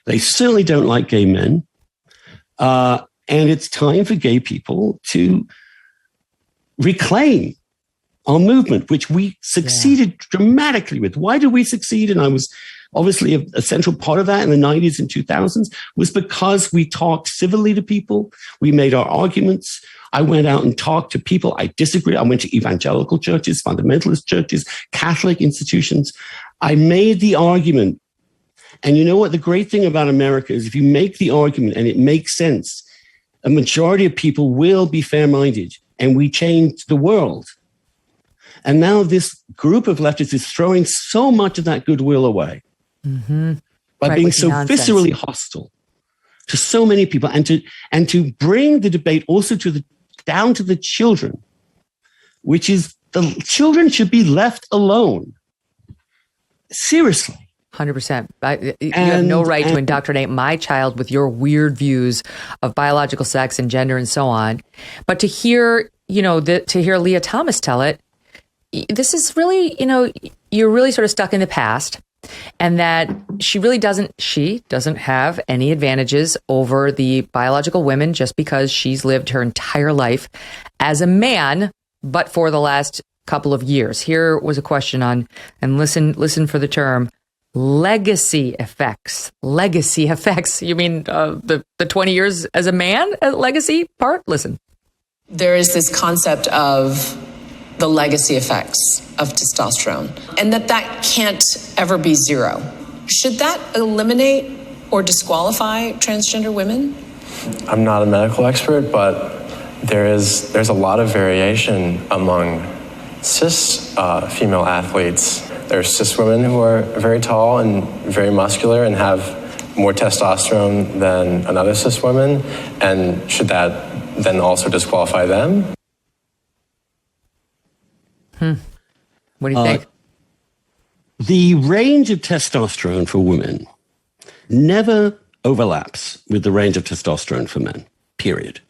They certainly don't like gay men. And it's time for gay people to reclaim our movement, which we succeeded dramatically with. Why did we succeed? And I was obviously a central part of that in the 90s and 2000s, was because we talked civilly to people. We made our arguments. I went out and talked to people I disagreed. I went to evangelical churches, fundamentalist churches, Catholic institutions. I made the argument. And you know what? The great thing about America is if you make the argument and it makes sense, a majority of people will be fair-minded, and we change the world. And now this group of leftists is throwing so much of that goodwill away by being so viscerally hostile to so many people, and to bring the debate also down to the children, which is the children should be left alone. Seriously. 100%. You have no right to indoctrinate my child with your weird views of biological sex and gender and so on. But to hear, to hear Leah Thomas tell it, this is really, you're really sort of stuck in the past, and that she doesn't have any advantages over the biological women just because she's lived her entire life as a man, but for the last couple of years. Here was a question on, and listen for the term, legacy effects. Legacy effects. You mean the 20 years as a man legacy part? Listen. There is this concept of the legacy effects of testosterone, and that can't ever be zero. Should that eliminate or disqualify transgender women? I'm not a medical expert, but there's a lot of variation among cis female athletes. There's cis women who are very tall and very muscular and have more testosterone than another cis woman, and should that then also disqualify them? What do you think? The range of testosterone for women never overlaps with the range of testosterone for men, period.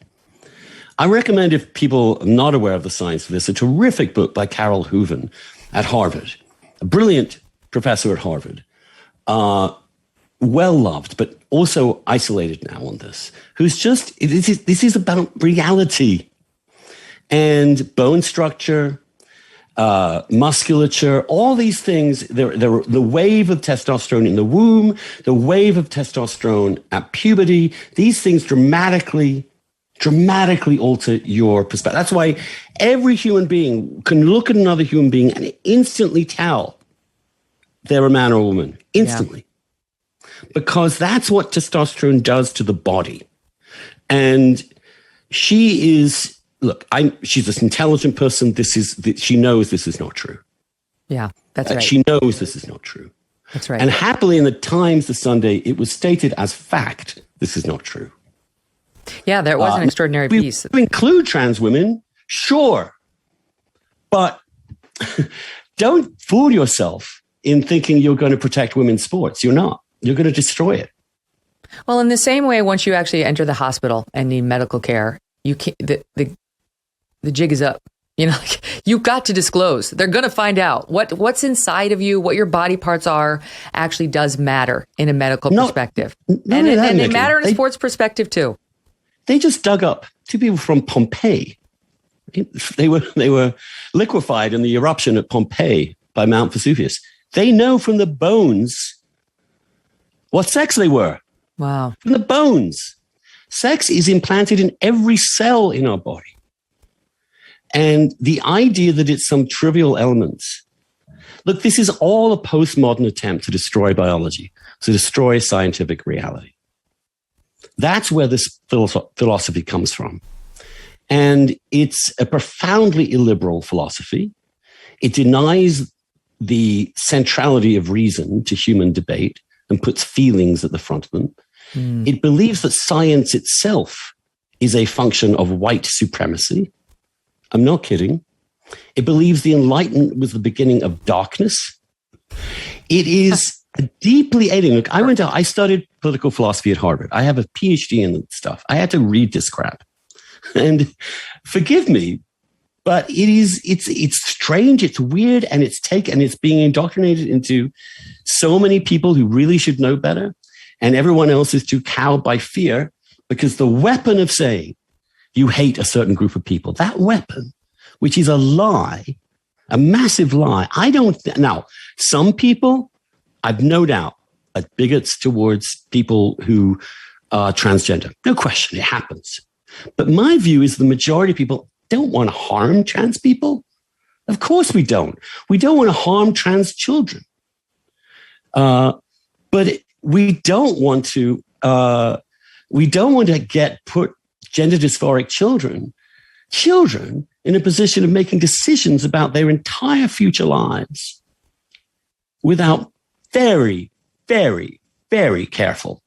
I recommend, if people are not aware of the science of this, a terrific book by Carol Hooven at Harvard, a brilliant professor at Harvard, well-loved, but also isolated now on this, who's this is about reality and bone structure, musculature, all these things. The wave of testosterone in the womb, the wave of testosterone at puberty, these things dramatically alter your perspective. That's why every human being can look at another human being and instantly tell they're a man or a woman. Instantly. Yeah. Because that's what testosterone does to the body. And she is... Look, she's an intelligent person. She knows this is not true. Yeah, that's right. She knows this is not true. That's right. And happily in the Times this Sunday, it was stated as fact, this is not true. Yeah, there was an extraordinary piece. To include trans women, sure. But don't fool yourself in thinking you're going to protect women's sports. You're not. You're going to destroy it. Well, in the same way, once you actually enter the hospital and need medical care, you can't, the jig is up. You know, like, you've got to disclose. They're going to find out what's inside of you, what your body parts are actually does matter in a medical perspective. And they matter in a sports perspective too. They just dug up two people from Pompeii. They were liquefied in the eruption at Pompeii by Mount Vesuvius. They know from the bones what sex they were. Wow. From the bones. Sex is implanted in every cell in our body. And the idea that it's some trivial elements. Look, this is all a postmodern attempt to destroy biology, to destroy scientific reality. That's where this philosophy comes from. And it's a profoundly illiberal philosophy. It denies the centrality of reason to human debate and puts feelings at the front of them. It believes that science itself is a function of white supremacy. I'm not kidding. It believes the Enlightenment was the beginning of darkness. It is deeply alien. Look, I studied political philosophy at Harvard. I have a PhD in stuff. I had to read this crap. And forgive me, but it's strange, it's weird, and it's being indoctrinated into so many people who really should know better. And everyone else is too cowed by fear, because the weapon of saying you hate a certain group of people, that weapon, which is a lie, a massive lie. Now, some people, I've no doubt, are bigots towards people who are transgender. No question, it happens. But my view is the majority of people don't want to harm trans people. Of course we don't. We don't want to harm trans children. But we don't want to put gender dysphoric children in a position of making decisions about their entire future lives without very, very, very careful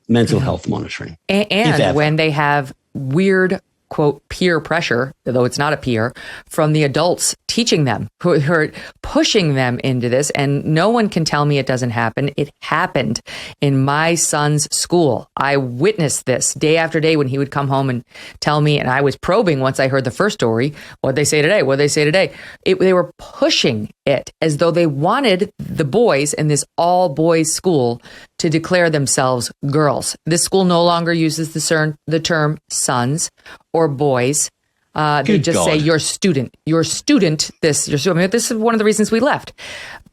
mental health monitoring. And when they have weird, quote, peer pressure, though it's not a peer, from the adults teaching them, who are pushing them into this. And no one can tell me it doesn't happen. It happened in my son's school. I witnessed this day after day when he would come home and tell me, and I was probing once I heard the first story, what'd they say today? What'd they say today? They were pushing it as though they wanted the boys in this all boys school to declare themselves girls. This school no longer uses the term sons or boys. They just say your student. This is one of the reasons we left.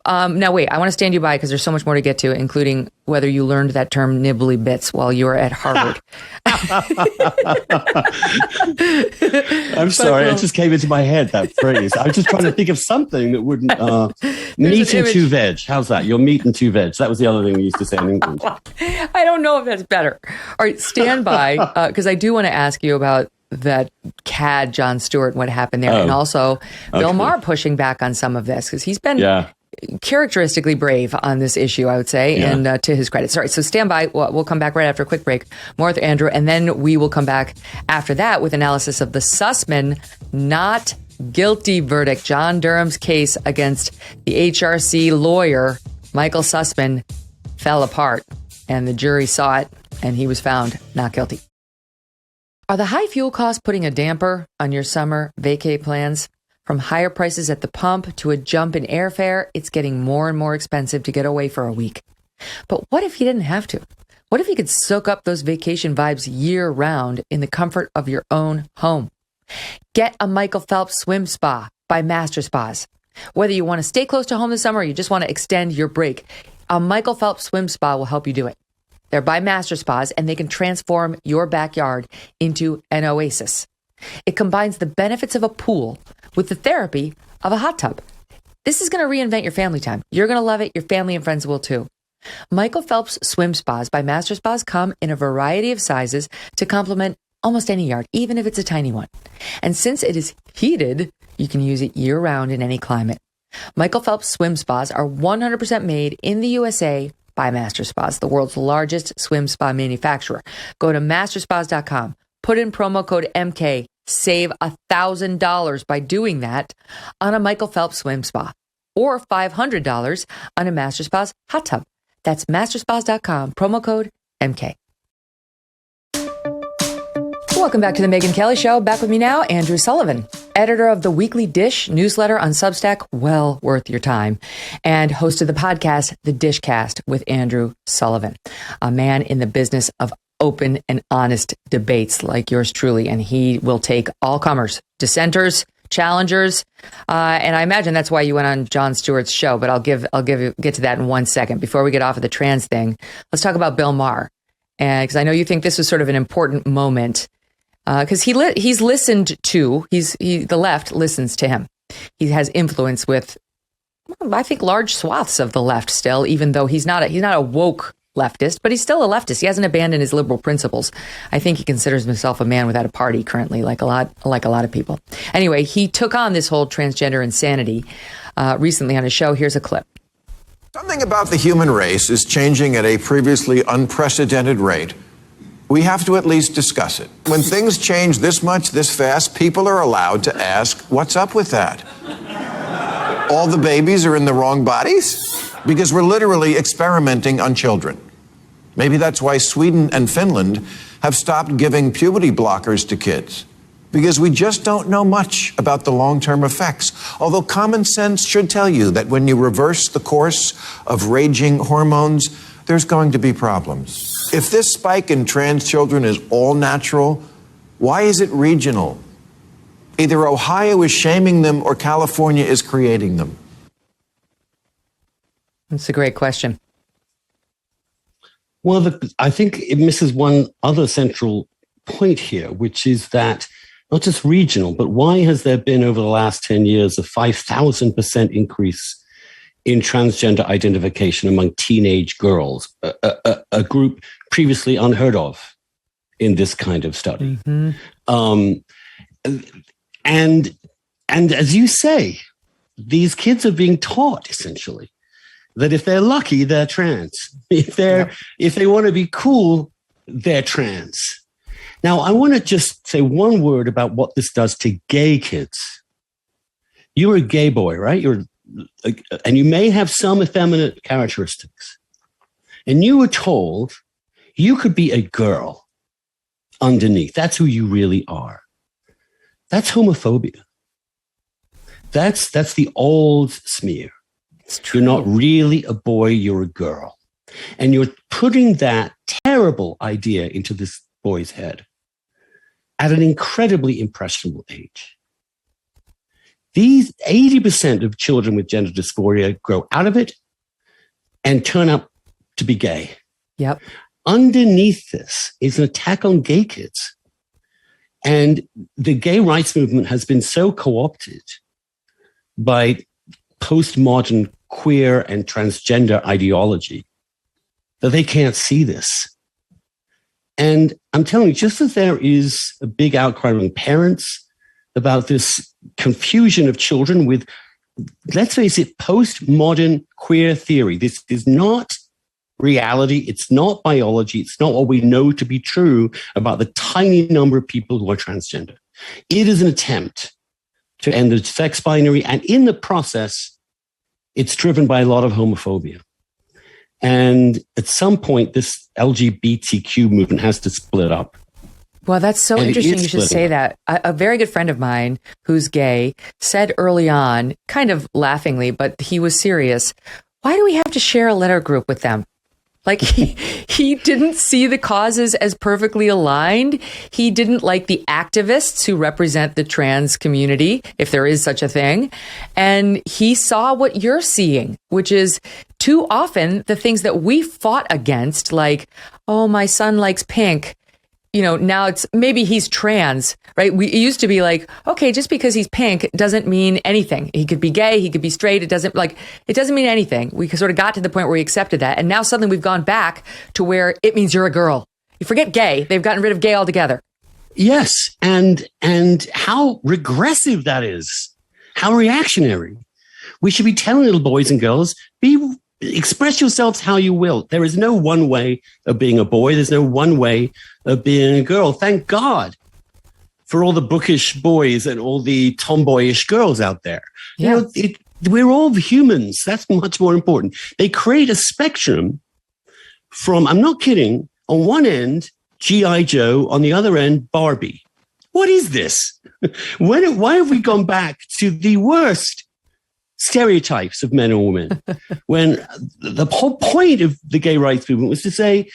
Now, wait, I want to stand you by because there's so much more to get to, including whether you learned that term nibbly bits while you were at Harvard. I'm sorry. It just came into my head, that phrase. I was just trying to think of something that wouldn't... meat and two veg. How's that? Your meat and two veg. That was the other thing we used to say in England. I don't know if that's better. All right, stand by, because I do want to ask you about that cad Jon Stewart and what happened there. And also Bill Maher pushing back on some of this, because he's been characteristically brave on this issue, I would say, and to his credit. Sorry, so stand by. We'll come back right after a quick break. More with Andrew, and then we will come back after that with analysis of the Sussmann not guilty verdict. John Durham's case against the HRC lawyer, Michael Sussmann, fell apart, and the jury saw it, and he was found not guilty. Are the high fuel costs putting a damper on your summer vacay plans? From higher prices at the pump to a jump in airfare, it's getting more and more expensive to get away for a week. But what if you didn't have to? What if you could soak up those vacation vibes year-round in the comfort of your own home? Get a Michael Phelps swim spa by Master Spas. Whether you want to stay close to home this summer or you just want to extend your break, a Michael Phelps swim spa will help you do it. They're by Master Spas, and they can transform your backyard into an oasis. It combines the benefits of a pool with the therapy of a hot tub. This is going to reinvent your family time. You're going to love it. Your family and friends will too. Michael Phelps swim spas by Master Spas come in a variety of sizes to complement almost any yard, even if it's a tiny one. And since it is heated, you can use it year-round in any climate. Michael Phelps swim spas are 100% made in the USA by Master Spas, the world's largest swim spa manufacturer. Go to masterspas.com, put in promo code MK, save $1,000 by doing that on a Michael Phelps swim spa, or $500 on a Master Spas hot tub. That's masterspas.com, promo code MK. Welcome back to the Megyn Kelly Show. Back with me now, Andrew Sullivan, editor of the Weekly Dish newsletter on Substack, well worth your time, and host of the podcast, The Dishcast with Andrew Sullivan, a man in the business of open and honest debates like yours truly, and he will take all comers, dissenters, challengers, and I imagine that's why you went on Jon Stewart's show. But I'll get to that in 1 second. Before we get off of the trans thing, let's talk about Bill Maher, and because I know you think this was sort of an important moment. Because he's listened to, the left listens to him. He has influence with, I think, large swaths of the left still, even though he's not a woke leftist, but he's still a leftist. He hasn't abandoned his liberal principles. I think he considers himself a man without a party currently, like a lot of people. Anyway, he took on this whole transgender insanity recently on his show. Here's a clip. Something about the human race is changing at a previously unprecedented rate. We have to at least discuss it. When things change this much, this fast, people are allowed to ask, what's up with that? All the babies are in the wrong bodies? Because we're literally experimenting on children. Maybe that's why Sweden and Finland have stopped giving puberty blockers to kids. Because we just don't know much about the long-term effects. Although common sense should tell you that when you reverse the course of raging hormones, there's going to be problems. If this spike in trans children is all natural, why is it regional? Either Ohio is shaming them or California is creating them. That's a great question. Well, I think it misses one other central point here, which is that not just regional, but why has there been over the last 10 years a 5,000% increase in transgender identification among teenage girls, a group previously unheard of in this kind of study? Mm-hmm. And as you say, these kids are being taught essentially that if they're lucky, they're trans. If they want to be cool, they're trans. Now, I want to just say one word about what this does to gay kids. You're a gay boy, right? And you may have some effeminate characteristics. And you were told you could be a girl underneath. That's who you really are. That's homophobia. That's the old smear. You're not really a boy, you're a girl. And you're putting that terrible idea into this boy's head at an incredibly impressionable age. These 80% of children with gender dysphoria grow out of it and turn up to be gay. Yep. Underneath this is an attack on gay kids. And the gay rights movement has been so co-opted by postmodern queer and transgender ideology that they can't see this. And I'm telling you, just as there is a big outcry among parents about this confusion of children with, let's face it, postmodern queer theory. This is not reality. It's not biology. It's not what we know to be true about the tiny number of people who are transgender. It is an attempt to end the sex binary. And in the process, it's driven by a lot of homophobia. And at some point, this LGBTQ movement has to split up. Well, that's so interesting you should say that. A very good friend of mine who's gay said early on, kind of laughingly, but he was serious, why do we have to share a letter group with them? Like he didn't see the causes as perfectly aligned. He didn't like the activists who represent the trans community, if there is such a thing. And he saw what you're seeing, which is too often the things that we fought against, like, oh, my son likes pink. You know, now it's maybe he's trans, right? It used to be like, okay, just because he's pink doesn't mean anything. He could be gay, he could be straight. It doesn't mean anything. We sort of got to the point where we accepted that. And now suddenly we've gone back to where it means you're a girl. You forget gay. They've gotten rid of gay altogether. Yes. And how regressive that is. How reactionary. We should be telling little boys and girls, express yourselves how you will. There is no one way of being a boy. There's no one way of being a girl. Thank God for all the bookish boys and all the tomboyish girls out there. Yeah. You know, we're all humans. That's much more important. They create a spectrum from, I'm not kidding, on one end, G.I. Joe, on the other end, Barbie. What is this? Why have we gone back to the worst stereotypes of men and women when the whole point of the gay rights movement was to say,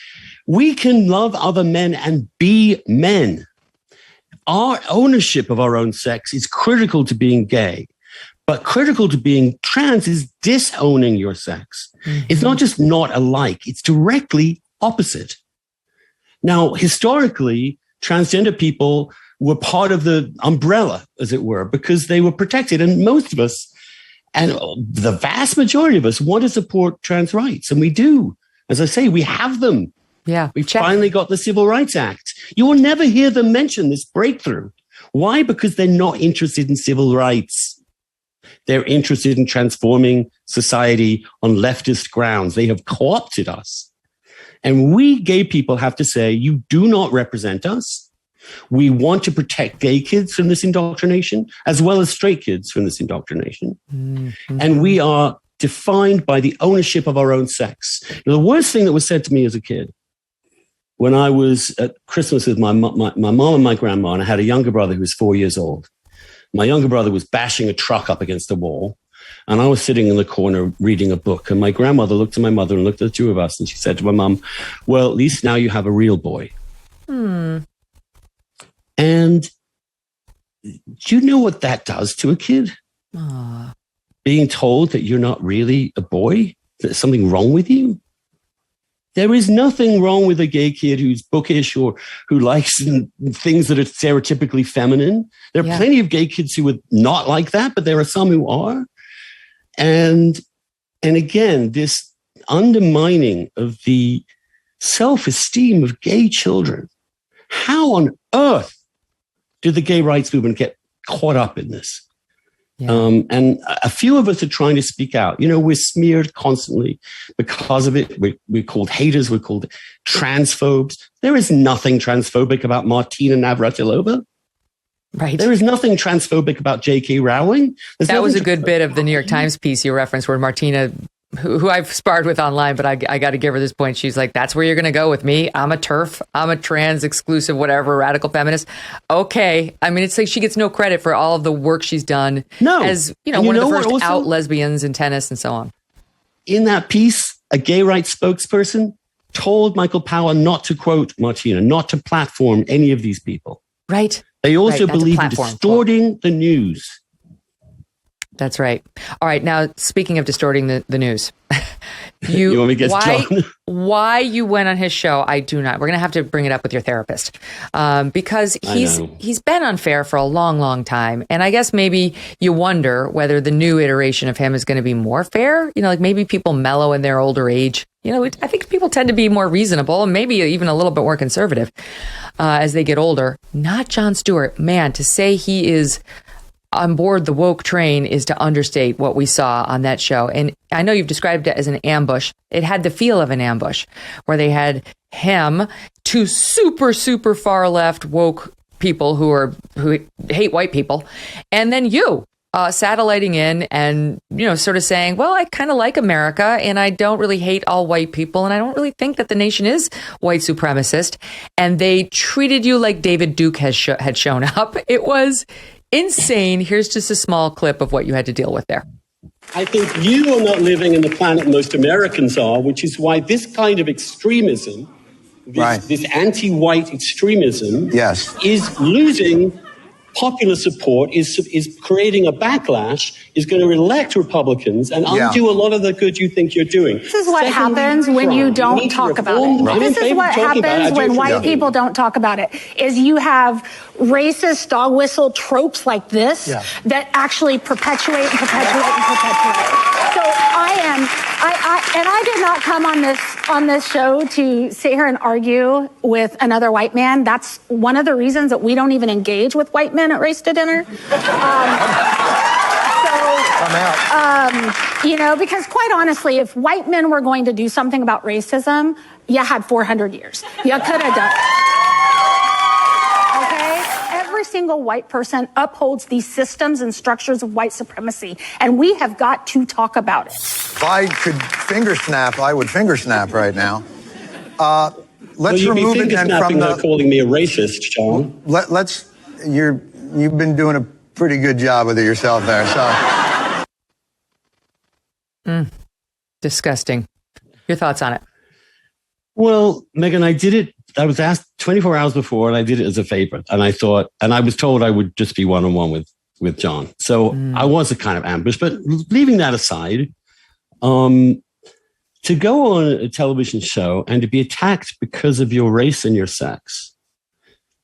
we can love other men and be men. Our ownership of our own sex is critical to being gay, but critical to being trans is disowning your sex. Mm-hmm. It's not just not alike, it's directly opposite. Now, historically, transgender people were part of the umbrella, as it were, because they were protected. And most of us, and the vast majority of us, want to support trans rights. And we do. As I say, we have them. Yeah, we've finally got the Civil Rights Act. You will never hear them mention this breakthrough. Why? Because they're not interested in civil rights. They're interested in transforming society on leftist grounds. They have co-opted us. And we gay people have to say, you do not represent us. We want to protect gay kids from this indoctrination, as well as straight kids from this indoctrination. Mm-hmm. And we are defined by the ownership of our own sex. The worst thing that was said to me as a kid, when I was at Christmas with my mom and my grandma, and I had a younger brother who was 4 years old. My younger brother was bashing a truck up against the wall, and I was sitting in the corner reading a book. And my grandmother looked at my mother and looked at the two of us, and she said to my mom, well, at least now you have a real boy. And do you know what that does to a kid? Being told that you're not really a boy, that there's something wrong with you. There is nothing wrong with a gay kid who's bookish or who likes things that are stereotypically feminine. There are plenty of gay kids who are not like that, but there are some who are. And again, this undermining of the self-esteem of gay children. How on earth did the gay rights movement get caught up in this? Yeah. And a few of us are trying to speak out. You know, we're smeared constantly because of it. We're called haters. We're called transphobes. There is nothing transphobic about Martina Navratilova. Right. There is nothing transphobic about J.K. Rowling. That was a good bit of the New York Times piece you referenced where Martina, who I've sparred with online, but I got to give her this point. She's like, that's where you're going to go with me. I'm a TERF. I'm a trans exclusive, whatever, radical feminist. Okay. I mean, it's like she gets no credit for all of the work she's done as, one of the first out lesbians in tennis and so on. In that piece, a gay rights spokesperson told Michael Power not to quote Martina, not to platform any of these people. Right. They also believe in distorting the news. That's right. All right. Now, speaking of distorting the news, you want me to get Jon? Why you went on his show, I do not. We're going to have to bring it up with your therapist because he's been unfair for a long, long time. And I guess maybe you wonder whether the new iteration of him is going to be more fair. Like maybe people mellow in their older age. I think people tend to be more reasonable and maybe even a little bit more conservative as they get older. Not Jon Stewart. Man, to say he is on board the woke train is to understate what we saw on that show. And I know you've described it as an ambush. It had the feel of an ambush where they had him, two super, super far left woke people who hate white people, and then you satelliting in and, sort of saying, well, I kind of like America and I don't really hate all white people. And I don't really think that the nation is white supremacist. And they treated you like David Duke had shown up. It was insane. Here's just a small clip of what you had to deal with there. I think you are not living in the planet most Americans are, which is why this kind of extremism, this anti-white extremism, is losing popular support, is creating a backlash, is going to elect Republicans and undo a lot of the good you think you're doing. This is what happens when you don't talk about it. This is what happens when white people don't talk about it, is you have racist dog whistle tropes like this that actually perpetuate and perpetuate and perpetuate. So I did not come on this show to sit here and argue with another white man. That's one of the reasons that we don't even engage with white men at Race to Dinner. Because quite honestly, if white men were going to do something about racism, you had 400 years. You could have done it. Okay? Every single white person upholds these systems and structures of white supremacy, and we have got to talk about it. If I could finger snap, I would finger snap right now. let's remove it then from the calling me a racist, John. You've been doing a pretty good job with it yourself there. So disgusting. Your thoughts on it? Well, Megyn, I did it. I was asked 24 hours before, and I did it as a favor. And I thought, and I was told I would just be one-on-one with John. So I was a kind of ambush. But leaving that aside, to go on a television show and to be attacked because of your race and your sex,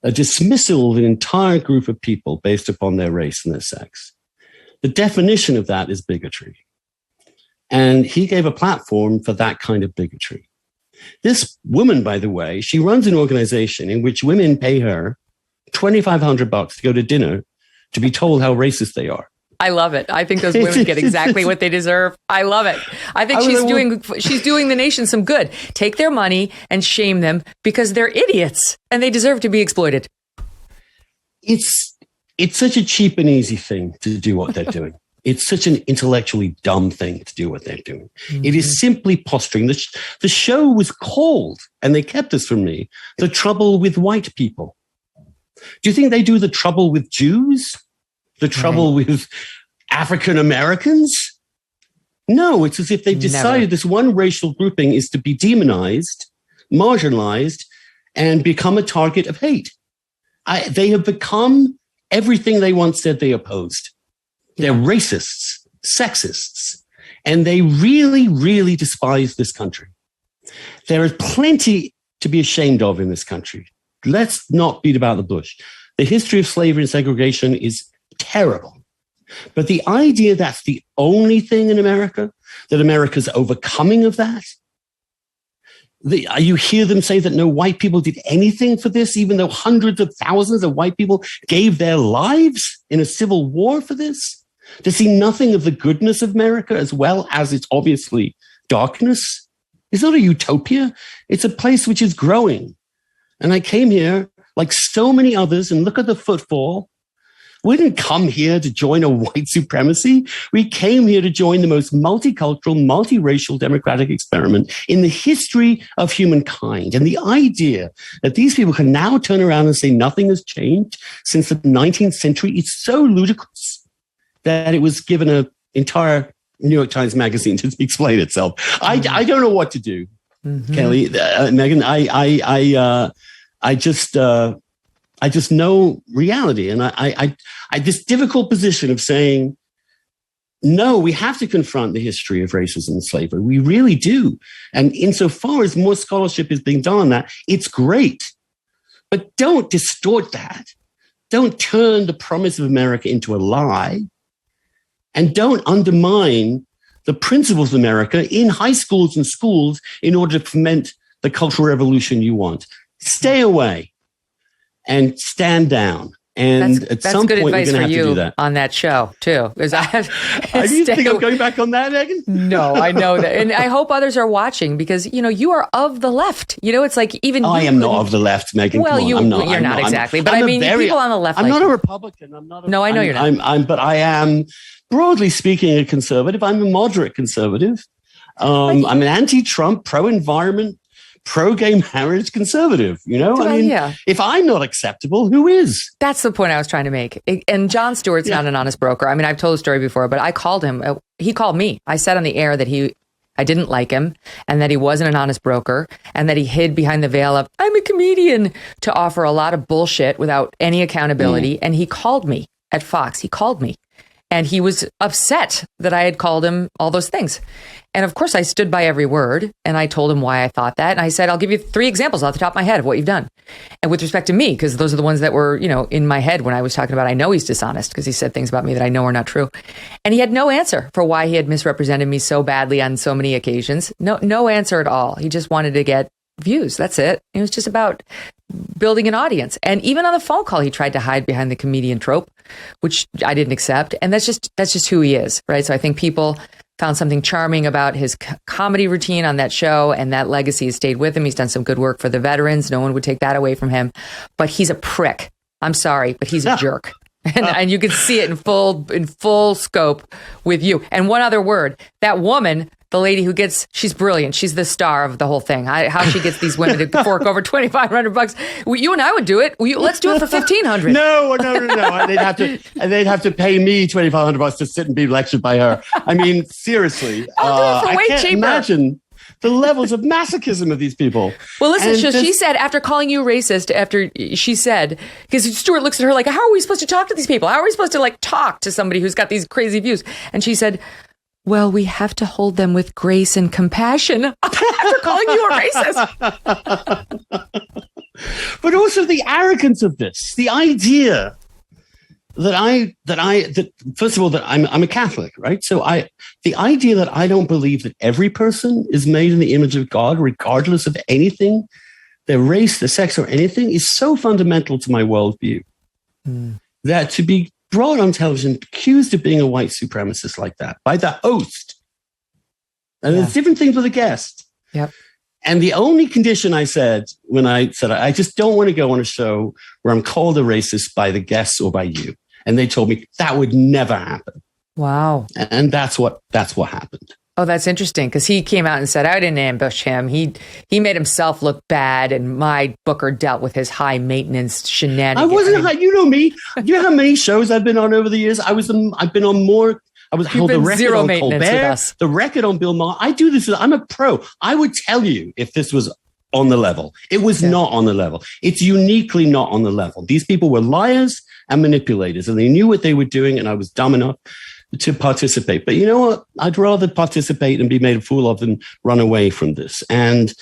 a dismissal of an entire group of people based upon their race and their sex, the definition of that is bigotry. And he gave a platform for that kind of bigotry. This woman, by the way, she runs an organization in which women pay her $2,500 to go to dinner to be told how racist they are. I love it. I think those women get exactly what they deserve. I love it. I think she's doing the nation some good. Take their money and shame them because they're idiots and they deserve to be exploited. It's such a cheap and easy thing to do what they're doing. It's such an intellectually dumb thing to do what they're doing. Mm-hmm. It is simply posturing. The show was called, and they kept this from me, The Trouble with White People. Do you think they do the trouble with Jews? The trouble with African Americans? No, it's as if they've decided this one racial grouping is to be demonized, marginalized, and become a target of hate. They have become everything they once said they opposed. They're racists, sexists, and they really, really despise this country. There is plenty to be ashamed of in this country. Let's not beat about the bush. The history of slavery and segregation is terrible. But the idea that's the only thing in America, that America's overcoming of that, you hear them say that no white people did anything for this, even though hundreds of thousands of white people gave their lives in a civil war for this. To see nothing of the goodness of America as well as its obviously darkness. It's not a utopia. It's a place which is growing. And I came here like so many others, and look at the footfall. We didn't come here to join a white supremacy. We came here to join the most multicultural, multiracial democratic experiment in the history of humankind. And the idea that these people can now turn around and say nothing has changed since the 19th century is so ludicrous that it was given an entire New York Times magazine to explain itself. I don't know what to do, Kelly, Megyn. I just know reality, and I this difficult position of saying, no, we have to confront the history of racism and slavery. We really do, and insofar as more scholarship is being done on that, it's great, but don't distort that. Don't turn the promise of America into a lie. And don't undermine the principles of America in high schools and schools in order to foment the cultural revolution you want. Stay away and stand down. And at some point, we're going to have to do that. On that show, too. Because do you think I'm going back on that, Megyn? No, I know that. And I hope others are watching because, you are of the left. It's like even I am not of the left, Megyn. Well, you're not exactly. But I mean, people on the left. I'm not a Republican. No, I know you're not. But I am, broadly speaking, a conservative. I'm a moderate conservative. I'm an anti-Trump, pro-environment, pro-gay marriage conservative, If I'm not acceptable, who is? That's the point I was trying to make. And Jon Stewart's not an honest broker. I mean, I've told the story before, but I called him. He called me. I said on the air that I didn't like him and that he wasn't an honest broker and that he hid behind the veil of, I'm a comedian, to offer a lot of bullshit without any accountability. And he called me at Fox. He called me. And he was upset that I had called him all those things. And of course, I stood by every word and I told him why I thought that. And I said, I'll give you 3 examples off the top of my head of what you've done. And with respect to me, because those are the ones that were, in my head when I was talking about, I know he's dishonest because he said things about me that I know are not true. And he had no answer for why he had misrepresented me so badly on so many occasions. No answer at all. He just wanted to get views. That's it. It was just about building an audience. And even on the phone call, he tried to hide behind the comedian trope, which I didn't accept. And that's just who he is, right? So I think people found something charming about his comedy routine on that show, and that legacy has stayed with him. He's done some good work for the veterans. No one would take that away from him. But he's a prick. I'm sorry, but he's a jerk. And you can see it in full scope with you. And one other word, that woman the lady who she's brilliant. She's the star of the whole thing. How she gets these women to fork over $2,500. Well, you and I would do it. Let's do it for $1,500. No. They'd have to pay me $2,500 to sit and be lectured by her. I mean, seriously. I'll do it for way I can't cheaper. Imagine the levels of masochism of these people. Well, listen, she said, after calling you racist, because Stewart looks at her like, how are we supposed to talk to these people? How are we supposed to talk to somebody who's got these crazy views? And she said, well, we have to hold them with grace and compassion after calling you a racist. But also the arrogance of this, the idea that first of all, that I'm a Catholic, right? So the idea that I don't believe that every person is made in the image of God, regardless of anything, their race, their sex, or anything, is so fundamental to my worldview that to be brought on television, accused of being a white supremacist like that by the host, and there's different things with a guest. Yep. And the only condition I said when I said, I just don't want to go on a show where I'm called a racist by the guests or by you. And they told me that would never happen. Wow. And that's what happened. Oh, that's interesting, because he came out and said, I didn't ambush him. He made himself look bad, and my booker dealt with his high maintenance shenanigans. I wasn't high. You know me. You know how many shows I've been on over the years? I've been on more. I held the record zero on maintenance with Colbert, us. the record on Bill Maher. I do this. I'm a pro. I would tell you if this was on the level. It was not on the level. It's uniquely not on the level. These people were liars and manipulators, and they knew what they were doing, and I was dumb enough to participate. But you know what? I'd rather participate and be made a fool of than run away from this. And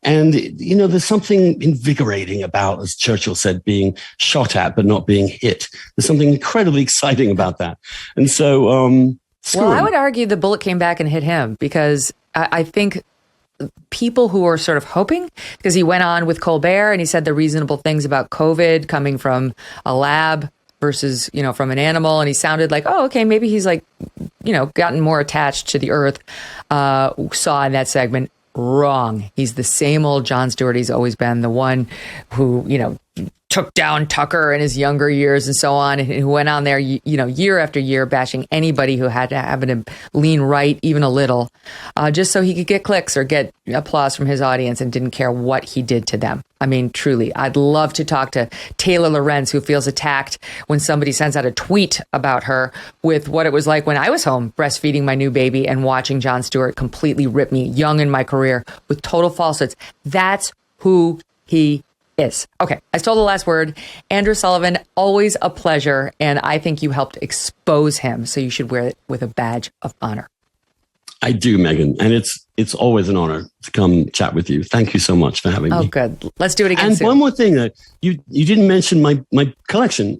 you know, there's something invigorating about, as Churchill said, being shot at but not being hit. There's something incredibly exciting about that. And so, well, I would argue the bullet came back and hit him, because I think people who are sort of hoping, because he went on with Colbert and he said the reasonable things about COVID coming from a lab versus, from an animal. And he sounded like, oh, okay, maybe he's gotten more attached to the earth, saw in that segment. Wrong. He's the same old Jon Stewart he's always been, the one who, took down Tucker in his younger years and so on, and who went on there, year after year, bashing anybody who had to happen to lean right even a little, just so he could get clicks or get applause from his audience, and didn't care what he did to them. I mean, truly, I'd love to talk to Taylor Lorenz, who feels attacked when somebody sends out a tweet about her with what it was like when I was home breastfeeding my new baby and watching Jon Stewart completely rip me young in my career with total falsehoods. That's who he is. Okay, I stole the last word. Andrew Sullivan, always a pleasure, and I think you helped expose him, so you should wear it with a badge of honor. I do, Megyn, and it's always an honor to come chat with you. Thank you so much for having me. Oh, good. Let's do it again and soon. One more thing, you didn't mention my collection,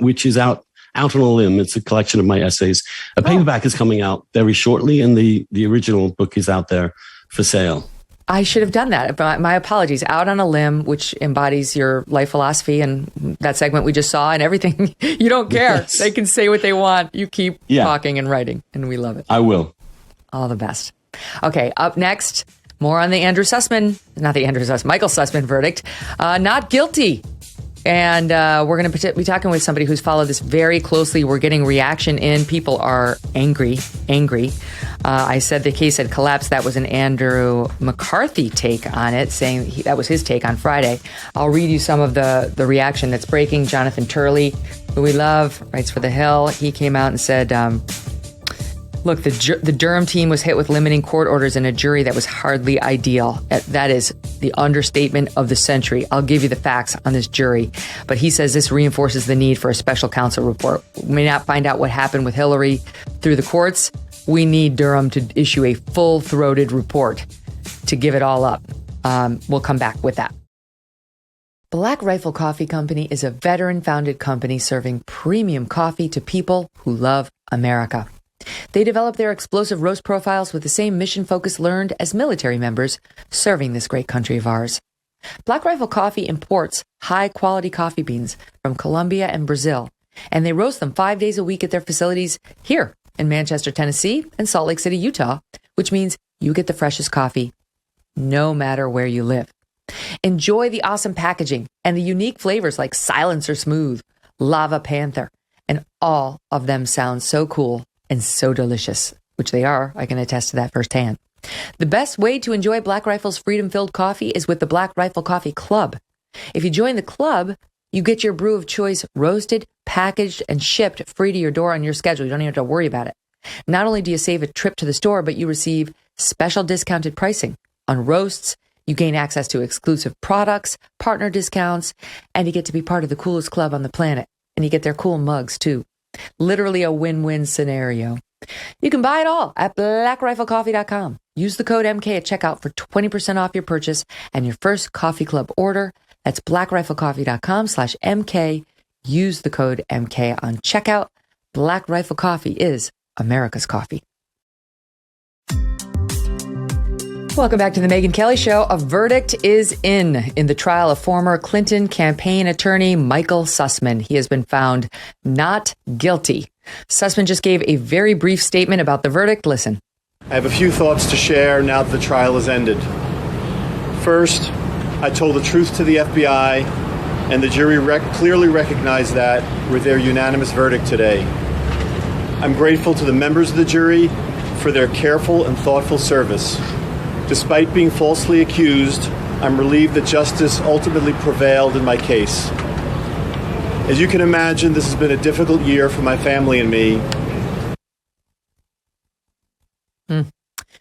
which is out on a limb. It's a collection of my essays. A paperback is coming out very shortly, and the original book is out there for sale. I should have done that. But my apologies. Out on a Limb, which embodies your life philosophy and that segment we just saw and everything. You don't care. Yes. They can say what they want. You keep talking and writing, and we love it. I will. All the best. Okay, up next, more on the Michael Sussmann verdict. Not guilty. And we're going to be talking with somebody who's followed this very closely. We're getting reaction in. People are angry. I said the case had collapsed. That was an Andrew McCarthy take on it, saying that was his take on Friday. I'll read you some of the reaction that's breaking. Jonathan Turley, who we love, writes for The Hill. He came out and said, look, the Durham team was hit with limiting court orders and a jury that was hardly ideal. That is the understatement of the century. I'll give you the facts on this jury. But he says this reinforces the need for a special counsel report. We may not find out what happened with Hillary through the courts. We need Durham to issue a full-throated report to give it all up. We'll come back with that. Black Rifle Coffee Company is a veteran-founded company serving premium coffee to people who love America. They develop their explosive roast profiles with the same mission focus learned as military members serving this great country of ours. Black Rifle Coffee imports high-quality coffee beans from Colombia and Brazil, and they roast them 5 days a week at their facilities here in Manchester, Tennessee, and Salt Lake City, Utah, which means you get the freshest coffee no matter where you live. Enjoy the awesome packaging and the unique flavors like Silencer Smooth, Lava Panther, and all of them sound so cool and so delicious. which they are. I can attest to that firsthand. The best way to enjoy Black Rifle's freedom-filled coffee is with the Black Rifle Coffee Club. If you join the club, you get your brew of choice roasted, packaged, and shipped free to your door on your schedule. You don't even have to worry about it. Not only do you save a trip to the store, but you receive special discounted pricing on roasts. You gain access to exclusive products, partner discounts, and you get to be part of the coolest club on the planet. And you get their cool mugs, too. Literally a win-win scenario. You can buy it all at blackriflecoffee.com. Use the code MK at checkout for 20% off your purchase and your first coffee club order. That's blackriflecoffee.com/MK. Use the code MK on checkout. Black Rifle Coffee is America's coffee. Welcome back to the Megyn Kelly Show. A verdict is in the trial of former Clinton campaign attorney Michael Sussmann. He has been found not guilty. Sussmann just gave a very brief statement about the verdict. Listen. I have a few thoughts to share now that the trial has ended. First, I told the truth to the FBI, and the jury clearly recognized that with their unanimous verdict today. I'm grateful to the members of the jury for their careful and thoughtful service. Despite being falsely accused, I'm relieved that justice ultimately prevailed in my case. As you can imagine, this has been a difficult year for my family and me.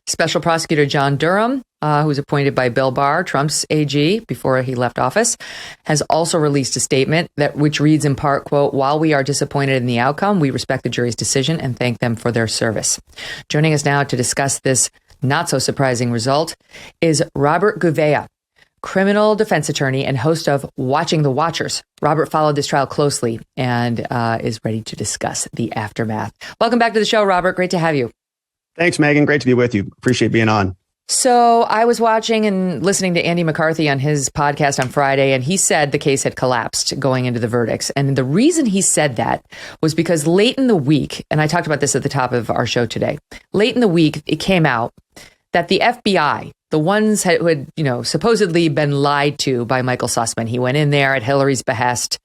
Special Prosecutor John Durham, who was appointed by Bill Barr, Trump's AG, before he left office, has also released a statement which reads in part, quote, "While we are disappointed in the outcome, we respect the jury's decision and thank them for their service." Joining us now to discuss this not so surprising result is Robert Gouveia, criminal defense attorney and host of Watching the Watchers. Robert followed this trial closely and is ready to discuss the aftermath. Welcome back to the show, Robert. Great to have you. Thanks, Megan. Great to be with you. Appreciate being on. So I was watching and listening to Andy McCarthy on his podcast on Friday, and he said the case had collapsed going into the verdicts. And the reason he said that was because late in the week, and I talked about this at the top of our show today, late in the week, it came out that the FBI, the ones who had, supposedly been lied to by Michael Sussmann, he went in there at Hillary's behest.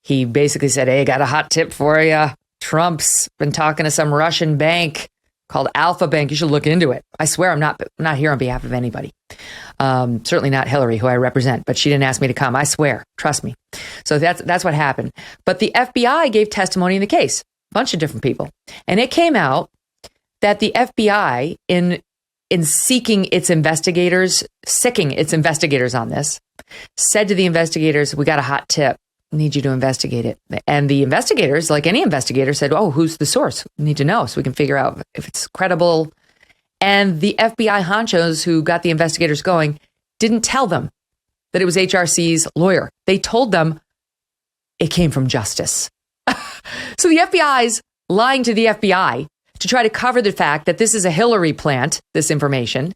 He basically said, "Hey, got a hot tip for you. Trump's been talking to some Russian bank called Alpha Bank. You should look into it." I swear I'm not here on behalf of anybody. Certainly not Hillary, who I represent, but she didn't ask me to come. I swear. Trust me. So that's what happened. But the FBI gave testimony in the case, a bunch of different people. And it came out that the FBI, in sicking its investigators on this, said to the investigators, "We got a hot tip. Need you to investigate it." And the investigators, like any investigator, said, "Oh, who's the source? We need to know so we can figure out if it's credible." And the FBI honchos who got the investigators going didn't tell them that it was HRC's lawyer. They told them it came from Justice. So the FBI's lying to the FBI to try to cover the fact that this is a Hillary plant, this information.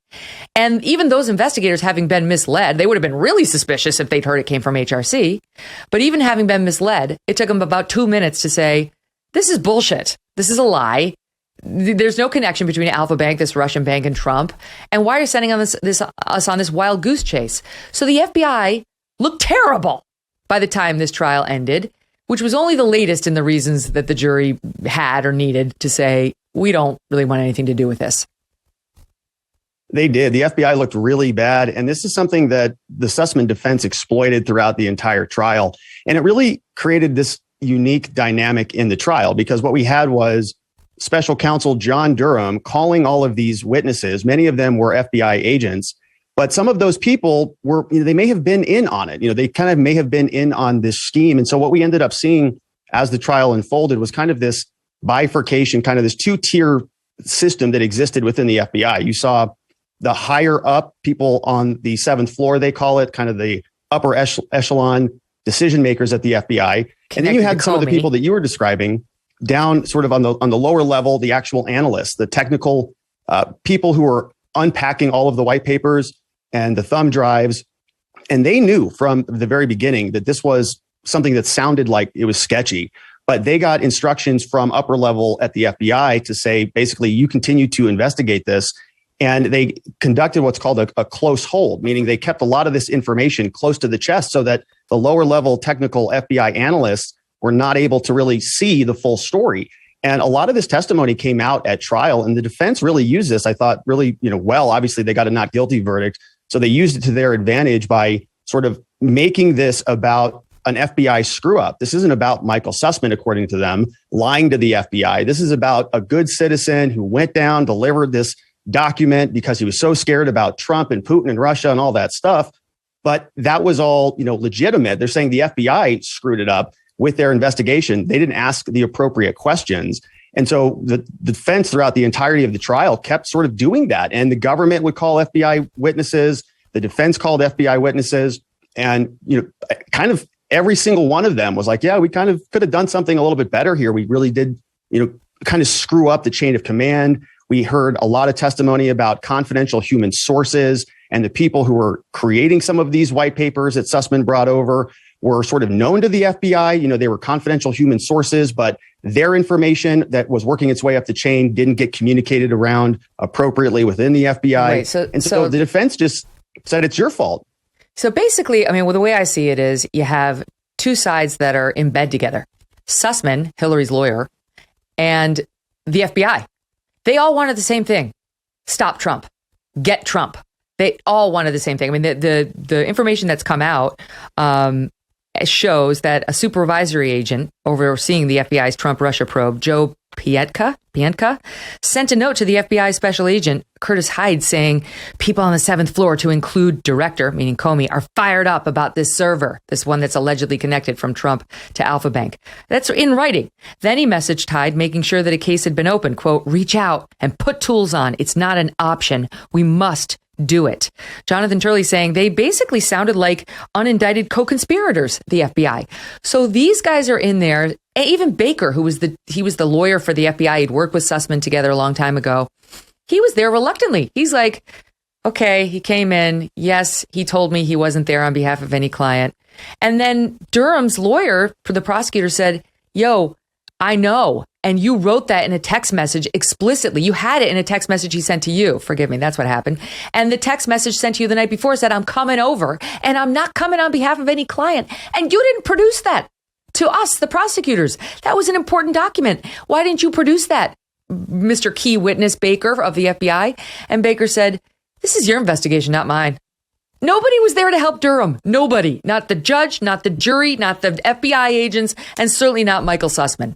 And even those investigators having been misled, they would have been really suspicious if they'd heard it came from HRC. But even having been misled, it took them about 2 minutes to say, this is bullshit. This is a lie. There's no connection between Alpha Bank, this Russian bank, and Trump. And why are you sending us on this wild goose chase? So the FBI looked terrible by the time this trial ended, which was only the latest in the reasons that the jury had or needed to say, we don't really want anything to do with this. They did. The FBI looked really bad. And this is something that the Sussmann defense exploited throughout the entire trial. And it really created this unique dynamic in the trial, because what we had was special counsel John Durham calling all of these witnesses. Many of them were FBI agents, but some of those people were, they may have been in on it. They kind of may have been in on this scheme. And so what we ended up seeing as the trial unfolded was kind of this bifurcation, kind of this two-tier system that existed within the FBI. You saw the higher up people on the seventh floor, they call it, kind of the upper echelon decision makers at the FBI. And then you had some of the people that you were describing down sort of on the lower level, the actual analysts, the technical people who were unpacking all of the white papers and the thumb drives. And they knew from the very beginning that this was something that sounded like it was sketchy. But they got instructions from upper level at the FBI to say, basically, you continue to investigate this. And they conducted what's called a close hold, meaning they kept a lot of this information close to the chest so that the lower level technical FBI analysts were not able to really see the full story. And a lot of this testimony came out at trial, and the defense really used this, I thought, really, well, obviously they got a not guilty verdict. So they used it to their advantage by sort of making this about an FBI screw up. This isn't about Michael Sussmann, according to them, lying to the FBI. This is about a good citizen who went down, delivered this document because he was so scared about Trump and Putin and Russia and all that stuff. But that was all, legitimate. They're saying the FBI screwed it up with their investigation. They didn't ask the appropriate questions. And so the defense throughout the entirety of the trial kept sort of doing that. And the government would call FBI witnesses. The defense called FBI witnesses. And, kind of every single one of them was like, yeah, we kind of could have done something a little bit better here. We really did, kind of screw up the chain of command. We heard a lot of testimony about confidential human sources, and the people who were creating some of these white papers that Sussmann brought over were sort of known to the FBI. They were confidential human sources, but their information that was working its way up the chain didn't get communicated around appropriately within the FBI. Right, so the defense just said it's your fault. So basically, the way I see it is you have two sides that are in bed together. Sussmann, Hillary's lawyer, and the FBI. They all wanted the same thing. Stop Trump. Get Trump. They all wanted the same thing. The information that's come out shows that a supervisory agent overseeing the FBI's Trump-Russia probe, Joe Pientka, sent a note to the FBI special agent, Curtis Hyde, saying people on the 7th floor, to include director, meaning Comey, are fired up about this server, this one that's allegedly connected from Trump to Alpha Bank. That's in writing. Then he messaged Hyde, making sure that a case had been opened. Quote, reach out and put tools on. It's not an option. We must do it. Jonathan Turley saying they basically sounded like unindicted co-conspirators, the FBI. So these guys are in there. Even Baker, who was the lawyer for the FBI, he'd worked with Sussmann together a long time ago. He was there reluctantly. He's like, okay, he came in. Yes, he told me he wasn't there on behalf of any client. And then Durham's lawyer for the prosecutor said, yo, I know. And you wrote that in a text message explicitly. You had it in a text message he sent to you. Forgive me, that's what happened. And the text message sent to you the night before said, I'm coming over and I'm not coming on behalf of any client. And you didn't produce that to us, the prosecutors. That was an important document. Why didn't you produce that, Mr. Key Witness Baker of the FBI? And Baker said, this is your investigation, not mine. Nobody was there to help Durham. Nobody. Not the judge, not the jury, not the FBI agents, and certainly not Michael Sussmann.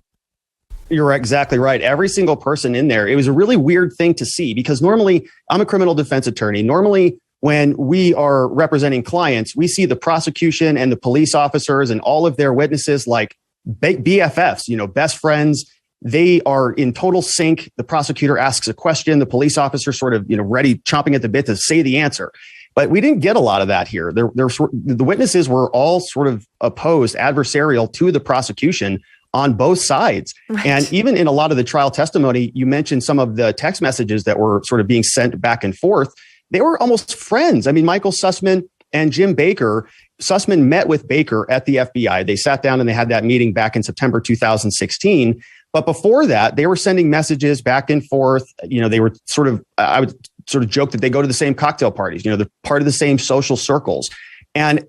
You're exactly right. Every single person in there. It was a really weird thing to see because normally I'm a criminal defense attorney. Normally when we are representing clients, we see the prosecution and the police officers and all of their witnesses like BFFs, best friends. They are in total sync. The prosecutor asks a question. The police officer sort of, ready, chomping at the bit to say the answer. But we didn't get a lot of that here. The witnesses were all sort of opposed, adversarial to the prosecution on both sides. Right. And even in a lot of the trial testimony, you mentioned some of the text messages that were sort of being sent back and forth. They were almost friends. Michael Sussmann and Jim Baker, Sussmann met with Baker at the FBI. They sat down and they had that meeting back in September 2016. But before that, they were sending messages back and forth. They were I would sort of joke that they go to the same cocktail parties, they're part of the same social circles. And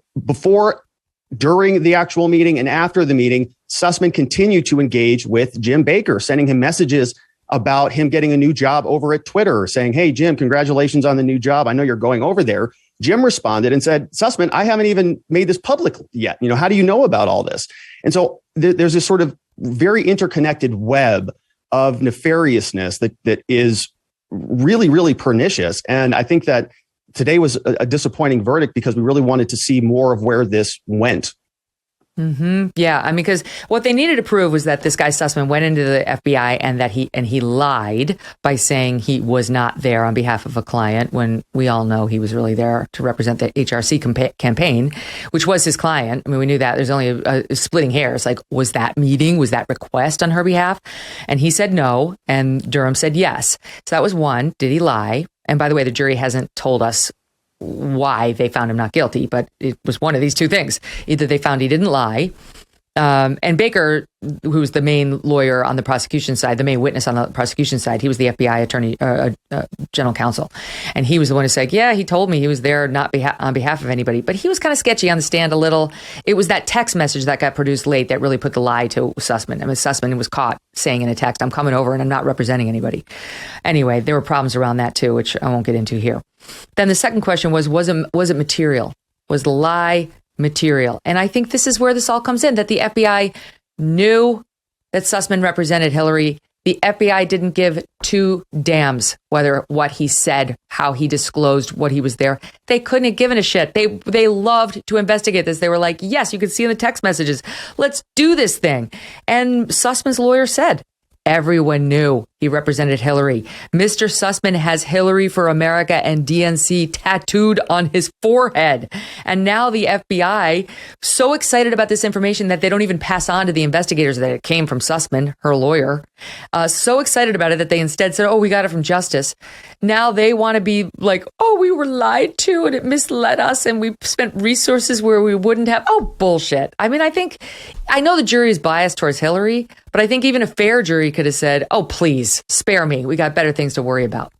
during the actual meeting and after the meeting, Sussmann continued to engage with Jim Baker, sending him messages about him getting a new job over at Twitter, saying, hey, Jim, congratulations on the new job. I know you're going over there. Jim responded and said, Sussmann, I haven't even made this public yet. How do you know about all this? And so there's this sort of very interconnected web of nefariousness that is really, really pernicious. And I think that today was a disappointing verdict because we really wanted to see more of where this went. Mm-hmm. Yeah, because what they needed to prove was that this guy Sussmann went into the FBI and that he lied by saying he was not there on behalf of a client when we all know he was really there to represent the HRC campaign, which was his client. We knew that. There's only a splitting hairs. Like, was that meeting, was that request on her behalf? And he said no, and Durham said yes. So that was one. Did he lie? And by the way, the jury hasn't told us why they found him not guilty, but it was one of these two things. Either they found he didn't lie, And Baker, who's the main lawyer on the prosecution side, the main witness on the prosecution side, he was the FBI attorney, general counsel. And he was the one who said, yeah, he told me he was there not on behalf of anybody. But he was kind of sketchy on the stand a little. It was that text message that got produced late that really put the lie to Sussmann. I mean, Sussmann was caught saying in a text, I'm coming over and I'm not representing anybody. Anyway, there were problems around that too, which I won't get into here. Then the second question was it material? Was the lie material? And I think this is where this all comes in, that the FBI knew that Sussmann represented Hillary. The FBI didn't give two damns whether what he said, how he disclosed what he was there. They couldn't have given a shit. They loved to investigate this. They were like, yes, you could see in the text messages, let's do this thing. And Sussmann's lawyer said, everyone knew he represented Hillary. Mr. Sussmann has Hillary for America and DNC tattooed on his forehead. And now the FBI, so excited about this information that they don't even pass on to the investigators that it came from Sussmann, her lawyer. So excited about it that they instead said, oh, we got it from Justice. Now they want to be like, oh, we were lied to and it misled us and we spent resources where we wouldn't have. Oh, bullshit. I mean, I know the jury is biased towards Hillary, but I think even a fair jury could have said, oh, please spare me. We got better things to worry about.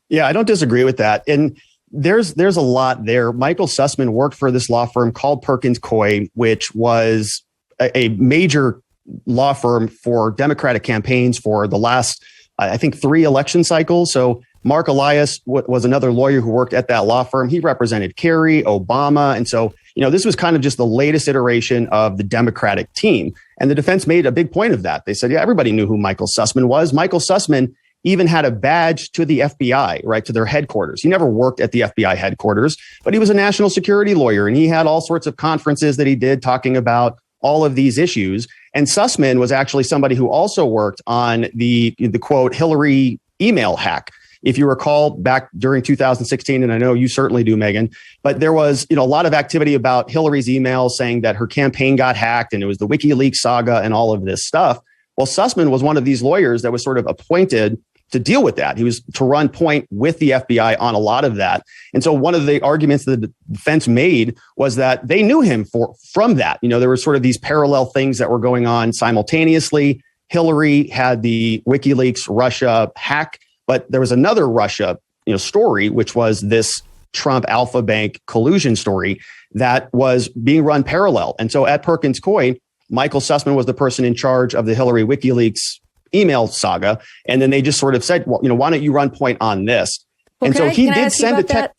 Yeah, I don't disagree with that. And there's a lot there. Michael Sussmann worked for this law firm called Perkins Coie, which was a major law firm for Democratic campaigns for the last, I think, 3 election cycles. So Mark Elias was another lawyer who worked at that law firm. He represented Kerry, Obama. And so, this was kind of just the latest iteration of the Democratic team. And the defense made a big point of that. They said, yeah, everybody knew who Michael Sussmann was. Michael Sussmann even had a badge to the FBI, right, to their headquarters. He never worked at the FBI headquarters, but he was a national security lawyer. And he had all sorts of conferences that he did talking about all of these issues. And Sussmann was actually somebody who also worked on the quote, Hillary email hack. If you recall back during 2016, and I know you certainly do, Megyn, but there was, a lot of activity about Hillary's emails saying that her campaign got hacked and it was the WikiLeaks saga and all of this stuff. Well, Sussmann was one of these lawyers that was sort of appointed to deal with that. He was to run point with the FBI on a lot of that. And so one of the arguments that the defense made was that they knew him from that. There were sort of these parallel things that were going on simultaneously. Hillary had the WikiLeaks Russia hack, but there was another Russia, story, which was this Trump Alpha Bank collusion story that was being run parallel. And so at Perkins Coie, Michael Sussmann was the person in charge of the Hillary WikiLeaks email saga. And then they just sort of said, well, why don't you run point on this? Well, and so he did send a text.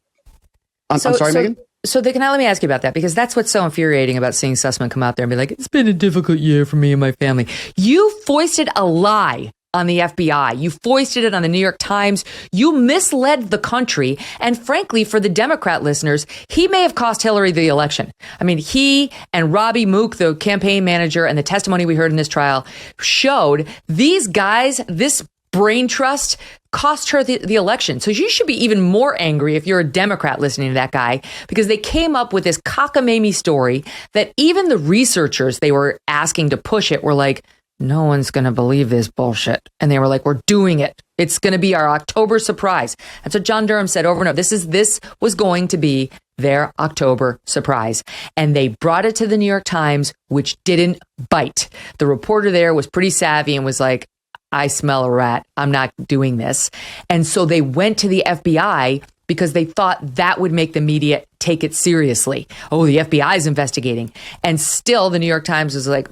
I'm sorry, Megyn? So let me ask you about that, because that's what's so infuriating about seeing Sussmann come out there and be like, it's been a difficult year for me and my family. You foisted a lie on the FBI. You foisted it on the New York Times. You misled the country. And frankly, for the Democrat listeners, he may have cost Hillary the election. I mean, he and Robbie Mook, the campaign manager, and the testimony we heard in this trial showed these guys, this brain trust, cost her the election. So you should be even more angry if you're a Democrat listening to that guy, because they came up with this cockamamie story that even the researchers they were asking to push it were like, no one's going to believe this bullshit. And they were like, we're doing it. It's going to be our October surprise. That's what John Durham said over and over. This was going to be their October surprise. And they brought it to the New York Times, which didn't bite. The reporter there was pretty savvy and was like, I smell a rat. I'm not doing this. And so they went to the FBI because they thought that would make the media take it seriously. Oh, the FBI is investigating. And still the New York Times was like,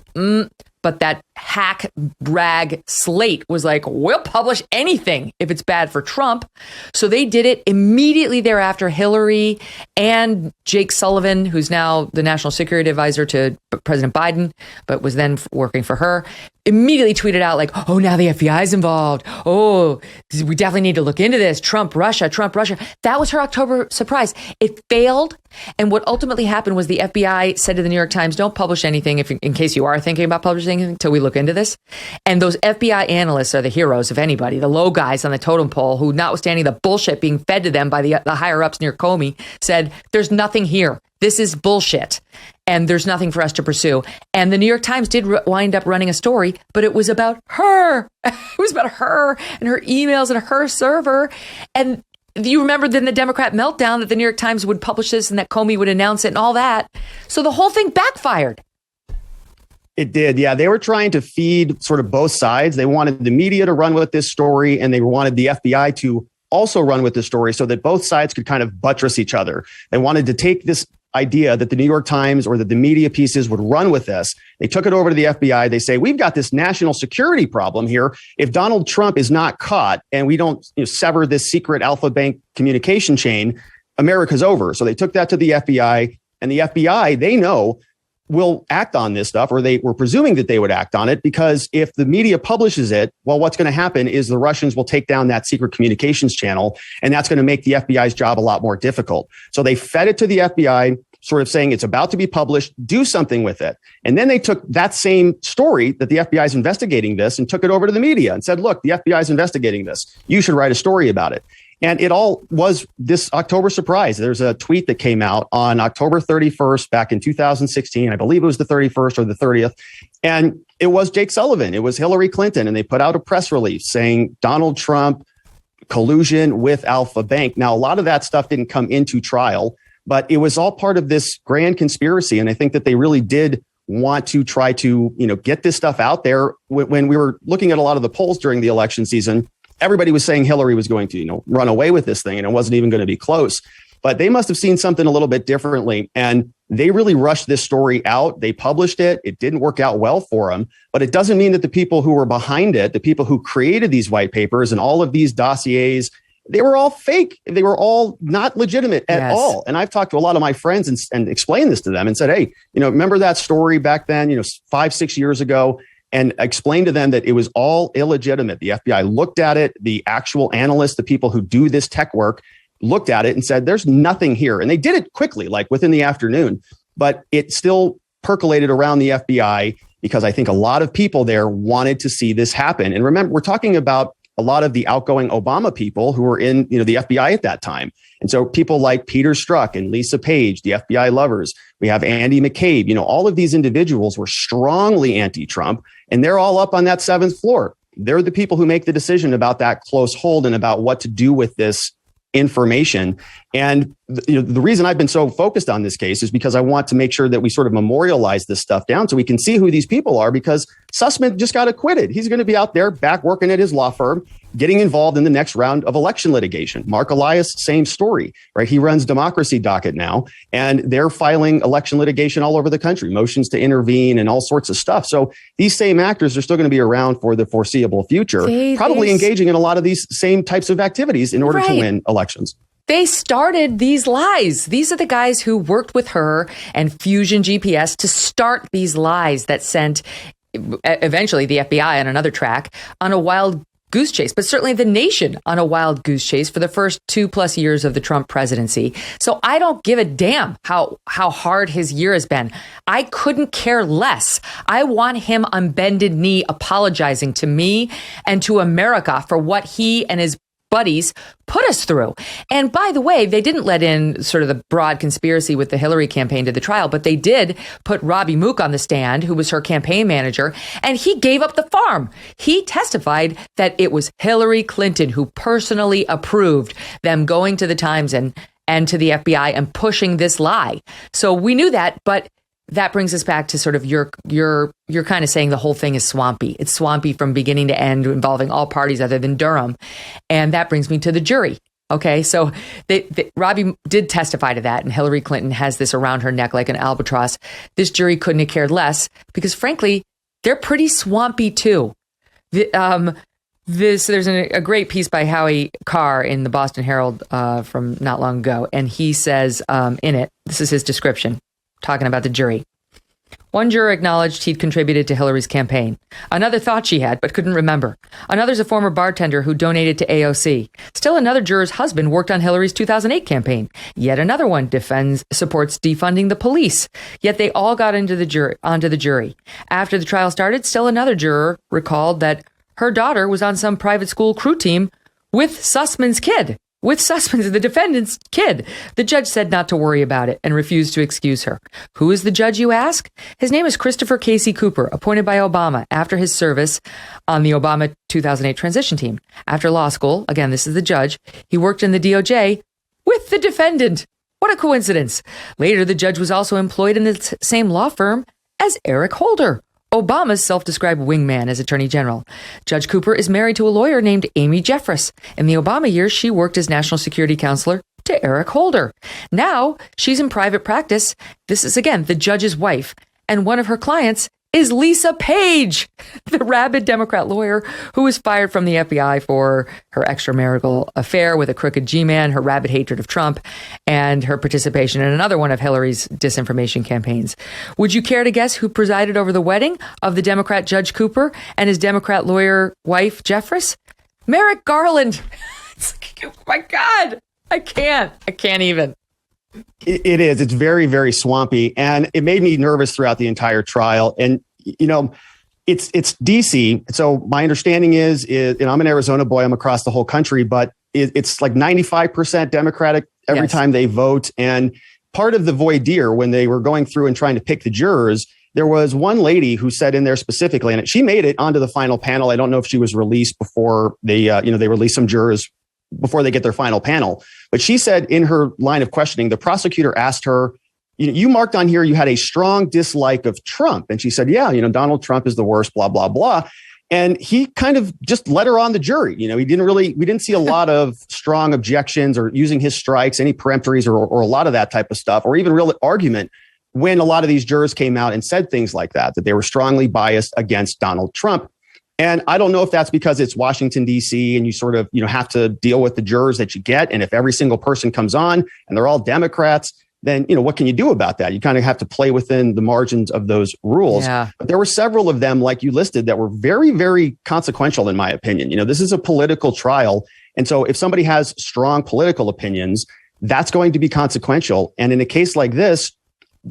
but that hack rag Slate was like, we'll publish anything if it's bad for Trump. So they did it immediately thereafter. Hillary and Jake Sullivan, who's now the national security advisor to President Biden, but was then working for her, immediately tweeted out like, oh, now the FBI is involved. Oh, we definitely need to look into this. Trump, Russia. That was her October surprise. It failed. And what ultimately happened was the FBI said to the New York Times, don't publish anything in case you are thinking about publishing anything until we look into this. And those FBI analysts are the heroes of anybody, the low guys on the totem pole who, notwithstanding the bullshit being fed to them by the higher ups near Comey, said, there's nothing here. This is bullshit. And there's nothing for us to pursue. And the New York Times did wind up running a story, but it was about her. It was about her and her emails and her server. And you remember then the Democrat meltdown that the New York Times would publish this and that Comey would announce it and all that. So the whole thing backfired. It did. Yeah. They were trying to feed sort of both sides. They wanted the media to run with this story, and they wanted the FBI to also run with the story so that both sides could kind of buttress each other. They wanted to take this idea that the New York Times or that the media pieces would run with this. They took it over to the FBI. They say, we've got this national security problem here. If Donald Trump is not caught and we don't sever this secret Alpha Bank communication chain, America's over. So they took that to the FBI, and the FBI, they know, will act on this stuff, or they were presuming that they would act on it, because if the media publishes it, well, what's going to happen is the Russians will take down that secret communications channel, and that's going to make the FBI's job a lot more difficult. So they fed it to the FBI, sort of saying it's about to be published, do something with it. And then they took that same story that the FBI is investigating this and took it over to the media and said, look, the FBI is investigating this. You should write a story about it. And it all was this October surprise. There's a tweet that came out on October 31st back in 2016. I believe it was the 31st or the 30th. And it was Jake Sullivan. It was Hillary Clinton. And they put out a press release saying Donald Trump collusion with Alpha Bank. Now, a lot of that stuff didn't come into trial, but it was all part of this grand conspiracy. And I think that they really did want to try to, get this stuff out there. When we were looking at a lot of the polls during the election season, everybody was saying Hillary was going to, run away with this thing, and it wasn't even going to be close. But they must have seen something a little bit differently. And they really rushed this story out. They published it. It didn't work out well for them. But it doesn't mean that the people who were behind it, the people who created these white papers and all of these dossiers, they were all fake. They were all not legitimate at all. And I've talked to a lot of my friends and explained this to them and said, hey, remember that story back then, 5-6 years ago? And explained to them that it was all illegitimate. The FBI looked at it. The actual analysts, the people who do this tech work, looked at it and said, there's nothing here. And they did it quickly, like within the afternoon. But it still percolated around the FBI because I think a lot of people there wanted to see this happen. And remember, we're talking about a lot of the outgoing Obama people who were in the FBI at that time. And so people like Peter Strzok and Lisa Page, the FBI lovers, we have Andy McCabe, all of these individuals were strongly anti-Trump, and they're all up on that 7th floor. They're the people who make the decision about that close hold and about what to do with this information. And the reason I've been so focused on this case is because I want to make sure that we sort of memorialize this stuff down so we can see who these people are, because Sussmann just got acquitted. He's going to be out there back working at his law firm, getting involved in the next round of election litigation. Mark Elias, same story, right? He runs Democracy Docket now, and they're filing election litigation all over the country, motions to intervene and all sorts of stuff. So these same actors are still going to be around for the foreseeable future, probably engaging in a lot of these same types of activities in order to win elections. They started these lies. These are the guys who worked with her and Fusion GPS to start these lies that sent eventually the FBI on another track on a wild goose chase, but certainly the nation on a wild goose chase for the first 2+ years of the Trump presidency. So I don't give a damn how hard his year has been. I couldn't care less. I want him on bended knee apologizing to me and to America for what he and his buddies put us through. And by the way, they didn't let in sort of the broad conspiracy with the Hillary campaign to the trial, but they did put Robbie Mook on the stand, who was her campaign manager, and he gave up the farm. He testified that it was Hillary Clinton who personally approved them going to the Times and to the FBI and pushing this lie. So we knew that, but that brings us back to sort of you're kind of saying the whole thing is swampy. It's swampy from beginning to end, involving all parties other than Durham. And that brings me to the jury. Okay, so Robbie did testify to that, and Hillary Clinton has this around her neck like an albatross. This jury couldn't have cared less because, frankly, they're pretty swampy too. There's a great piece by Howie Carr in the Boston Herald from not long ago, and he says in it, this is his description, talking about the jury. One juror acknowledged he'd contributed to Hillary's campaign. Another thought she had, but couldn't remember. Another's a former bartender who donated to AOC. Still another juror's husband worked on Hillary's 2008 campaign. Yet another one supports defunding the police. Yet they all got onto the jury. After the trial started, still another juror recalled that her daughter was on some private school crew team with Sussmann's kid. With Sussmann, the defendant's kid. The judge said not to worry about it and refused to excuse her. Who is the judge, you ask? His name is Christopher Casey Cooper, appointed by Obama after his service on the Obama 2008 transition team. After law school, again, this is the judge, he worked in the DOJ with the defendant. What a coincidence. Later, the judge was also employed in the same law firm as Eric Holder. Obama's self-described wingman as Attorney General. Judge Cooper is married to a lawyer named Amy Jeffress. In the Obama years, she worked as National Security Counselor to Eric Holder. Now, she's in private practice. This is, again, the judge's wife. And one of her clients is Lisa Page, the rabid Democrat lawyer who was fired from the FBI for her extramarital affair with a crooked G-man, her rabid hatred of Trump, and her participation in another one of Hillary's disinformation campaigns. Would you care to guess who presided over the wedding of the Democrat Judge Cooper and his Democrat lawyer wife, Jeffress? Merrick Garland. It's like, oh my God, I can't even. It is. It's very, very swampy. And it made me nervous throughout the entire trial. And, you know, it's DC. So my understanding is and I'm an Arizona boy, I'm across the whole country, but it's like 95% Democratic every time they vote. And part of the voir dire, when they were going through and trying to pick the jurors, there was one lady who said in there specifically, and she made it onto the final panel. I don't know if she was released before they released some jurors before they get their final panel. But she said in her line of questioning, the prosecutor asked her, you marked on here, you had a strong dislike of Trump. And she said, yeah, Donald Trump is the worst, blah, blah, blah. And he kind of just let her on the jury. We didn't see a lot of strong objections or using his strikes, any peremptories or a lot of that type of stuff, or even real argument when a lot of these jurors came out and said things like that they were strongly biased against Donald Trump. And I don't know if that's because it's Washington, D.C. and you sort of, have to deal with the jurors that you get. And if every single person comes on and they're all Democrats, then, what can you do about that? You kind of have to play within the margins of those rules. Yeah. But there were several of them, like you listed, that were very, very consequential, in my opinion. This is a political trial. And so if somebody has strong political opinions, that's going to be consequential. And in a case like this,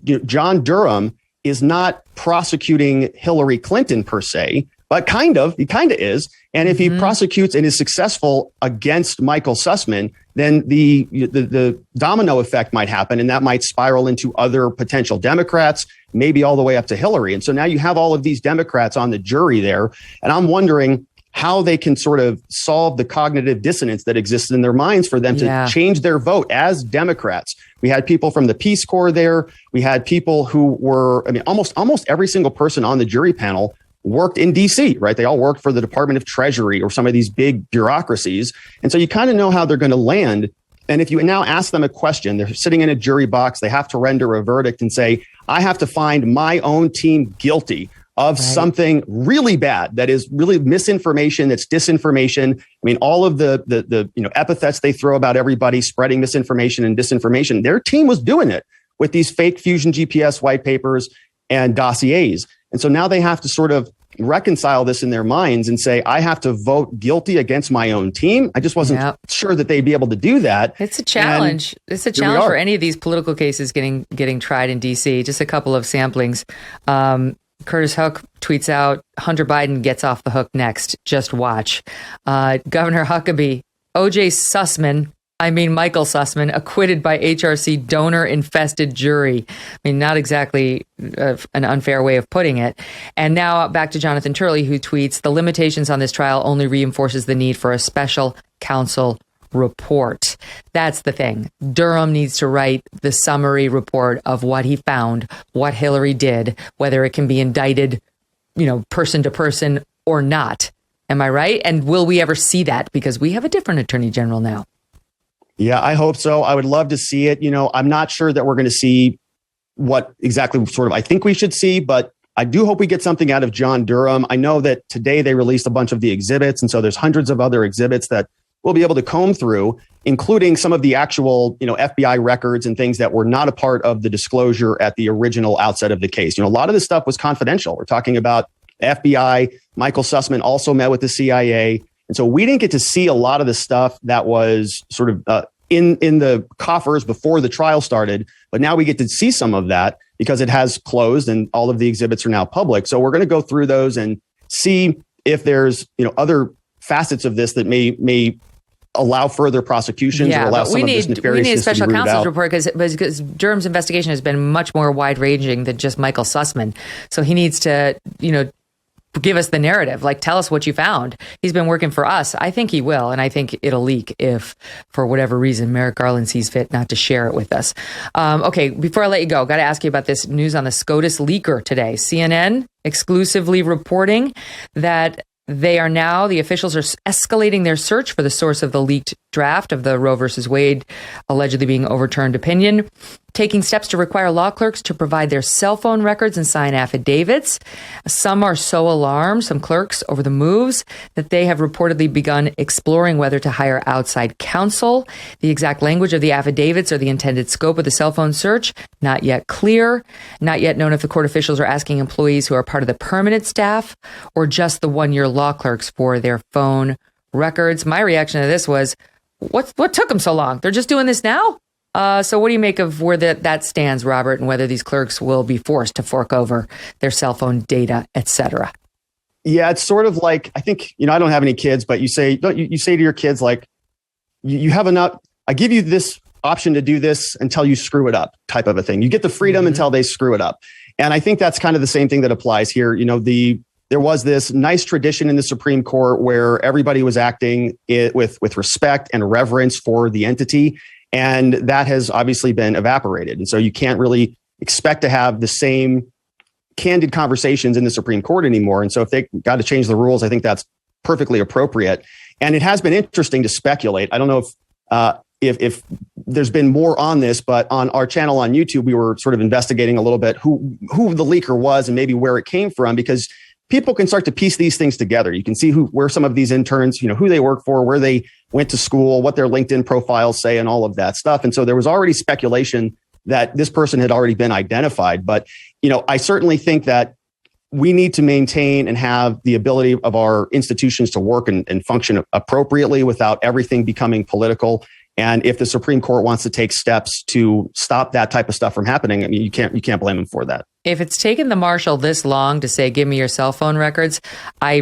John Durham is not prosecuting Hillary Clinton per se, but he kind of is. And if he prosecutes and is successful against Michael Sussmann, then the domino effect might happen, and that might spiral into other potential Democrats, maybe all the way up to Hillary. And so now you have all of these Democrats on the jury there. And I'm wondering how they can sort of solve the cognitive dissonance that exists in their minds for them to change their vote as Democrats. We had people from the Peace Corps there. We had people who were, almost every single person on the jury panel worked in DC, right? They all worked for the Department of Treasury or some of these big bureaucracies. And so you kind of know how they're going to land. And if you now ask them a question, they're sitting in a jury box, they have to render a verdict and say, I have to find my own team guilty of something really bad, that is really misinformation, that's disinformation. All of the epithets they throw about everybody spreading misinformation and disinformation, their team was doing it with these fake Fusion GPS white papers and dossiers. And so now they have to sort of reconcile this in their minds and say, I have to vote guilty against my own team. I just wasn't sure that they'd be able to do that. It's a challenge. It's a challenge for any of these political cases getting tried in DC. Just a couple of samplings. Curtis Hook tweets out, Hunter Biden gets off the hook next. Just watch. Governor Huckabee, Michael Sussmann, acquitted by HRC donor-infested jury. Not exactly an unfair way of putting it. And now back to Jonathan Turley, who tweets, the limitations on this trial only reinforces the need for a special counsel report. That's the thing. Durham needs to write the summary report of what he found, what Hillary did, whether it can be indicted, person to person or not. Am I right? And will we ever see that? Because we have a different attorney general now. Yeah, I hope so. I would love to see it. I'm not sure that we're going to see what exactly sort of I think we should see, but I do hope we get something out of John Durham. I know that today they released a bunch of the exhibits, and so there's hundreds of other exhibits that we'll be able to comb through, including some of the actual, FBI records and things that were not a part of the disclosure at the original outset of the case. A lot of this stuff was confidential. We're talking about FBI. Michael Sussmann also met with the CIA. And so we didn't get to see a lot of the stuff that was sort of in the coffers before the trial started. But now we get to see some of that because it has closed and all of the exhibits are now public. So we're going to go through those and see if there's other facets of this that may allow further prosecutions or allow some of this nefariousness to be rooted out. We need a special counsel's report because Durham's investigation has been much more wide-ranging than just Michael Sussmann. So he needs to, give us the narrative, tell us what you found. He's been working for us. I think he will, and I think it'll leak if, for whatever reason, Merrick Garland sees fit not to share it with us. Okay, before I let you go, got to ask you about this news on the SCOTUS leaker today. CNN exclusively reporting that the officials are escalating their search for the source of the leaked draft of the Roe versus Wade allegedly being overturned opinion, taking steps to require law clerks to provide their cell phone records and sign affidavits. Some are so alarmed, some clerks, over the moves that they have reportedly begun exploring whether to hire outside counsel. The exact language of the affidavits or the intended scope of the cell phone search, not yet clear. Not yet known if the court officials are asking employees who are part of the permanent staff or just the one-year law clerks for their phone records. My reaction to this was, what took them so long? They're just doing this now? So what do you make of where that stands, Robert, and whether these clerks will be forced to fork over their cell phone data, et cetera? Yeah, it's sort of like, I think, I don't have any kids, but you say to your kids, like, you have enough, I give you this option to do this until you screw it up, type of a thing. You get the freedom until they screw it up. And I think that's kind of the same thing that applies here. There was this nice tradition in the Supreme Court where everybody was acting with respect and reverence for the entity. And that has obviously been evaporated. And so you can't really expect to have the same candid conversations in the Supreme Court anymore. And so if they got to change the rules, I think that's perfectly appropriate. And it has been interesting to speculate. I don't know if there's been more on this, but on our channel on YouTube, we were sort of investigating a little bit who the leaker was and maybe where it came from, because people can start to piece these things together. You can see where some of these interns, who they work for, where they went to school, what their LinkedIn profiles say, and all of that stuff. And so there was already speculation that this person had already been identified. But, I certainly think that we need to maintain and have the ability of our institutions to work and function appropriately without everything becoming political. And if the Supreme Court wants to take steps to stop that type of stuff from happening, I mean, you can't blame them for that. If it's taken the marshal this long to say, give me your cell phone records, I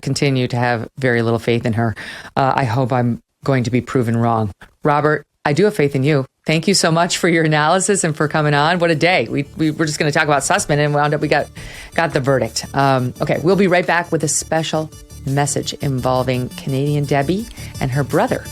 continue to have very little faith in her. I hope I'm going to be proven wrong. Robert, I do have faith in you. Thank you so much for your analysis and for coming on. What a day. We were just going to talk about Sussmann and wound up, we got the verdict. Okay, we'll be right back with a special message involving Canadian Debbie and her brother.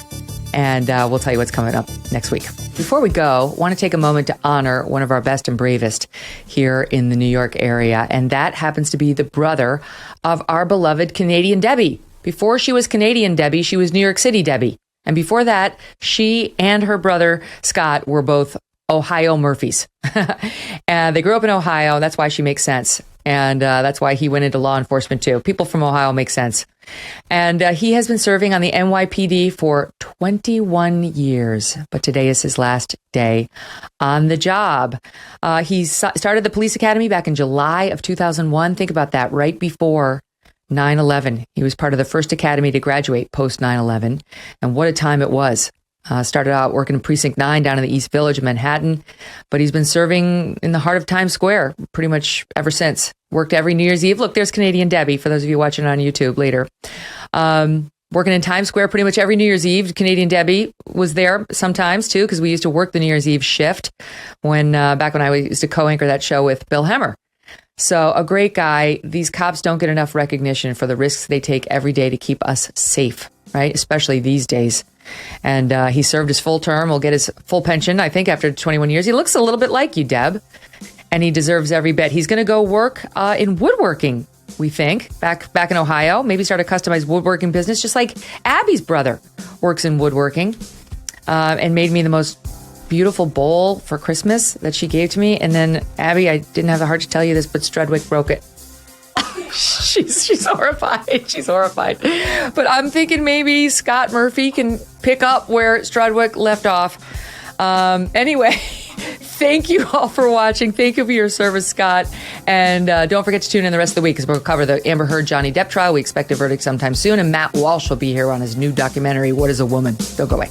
And we'll tell you what's coming up next week. Before we go, I want to take a moment to honor one of our best and bravest here in the New York area. And that happens to be the brother of our beloved Canadian Debbie. Before she was Canadian Debbie, she was New York City Debbie. And before that, she and her brother, Scott, were both Ohio Murphys. And they grew up in Ohio. That's why she makes sense. And that's why he went into law enforcement, too. People from Ohio make sense. And he has been serving on the NYPD for 21 years. But today is his last day on the job. He started the police academy back in July of 2001. Think about that, right before 9/11. He was part of the first academy to graduate post 9/11. And what a time it was. Started out working in Precinct 9 down in the East Village of Manhattan, but he's been serving in the heart of Times Square pretty much ever since. Worked every New Year's Eve. Look, there's Canadian Debbie, for those of you watching on YouTube later. Working in Times Square pretty much every New Year's Eve. Canadian Debbie was there sometimes, too, because we used to work the New Year's Eve shift back when I used to co-anchor that show with Bill Hemmer. So a great guy. These cops don't get enough recognition for the risks they take every day to keep us safe, right? Especially these days. And he served his full term. Will get his full pension, I think, after 21 years. He looks a little bit like you, Deb, and he deserves every bit. He's going to go work in woodworking, we think, back in Ohio. Maybe start a customized woodworking business, just like Abby's brother works in woodworking and made me the most beautiful bowl for Christmas that she gave to me. And then, Abby, I didn't have the heart to tell you this, but Strudwick broke it. She's horrified. She's horrified. But I'm thinking maybe Scott Murphy can pick up where Strudwick left off. Anyway, thank you all for watching. Thank you for your service, Scott. And don't forget to tune in the rest of the week because we'll cover the Amber Heard Johnny Depp trial. We expect a verdict sometime soon. And Matt Walsh will be here on his new documentary, What is a Woman? Don't go away.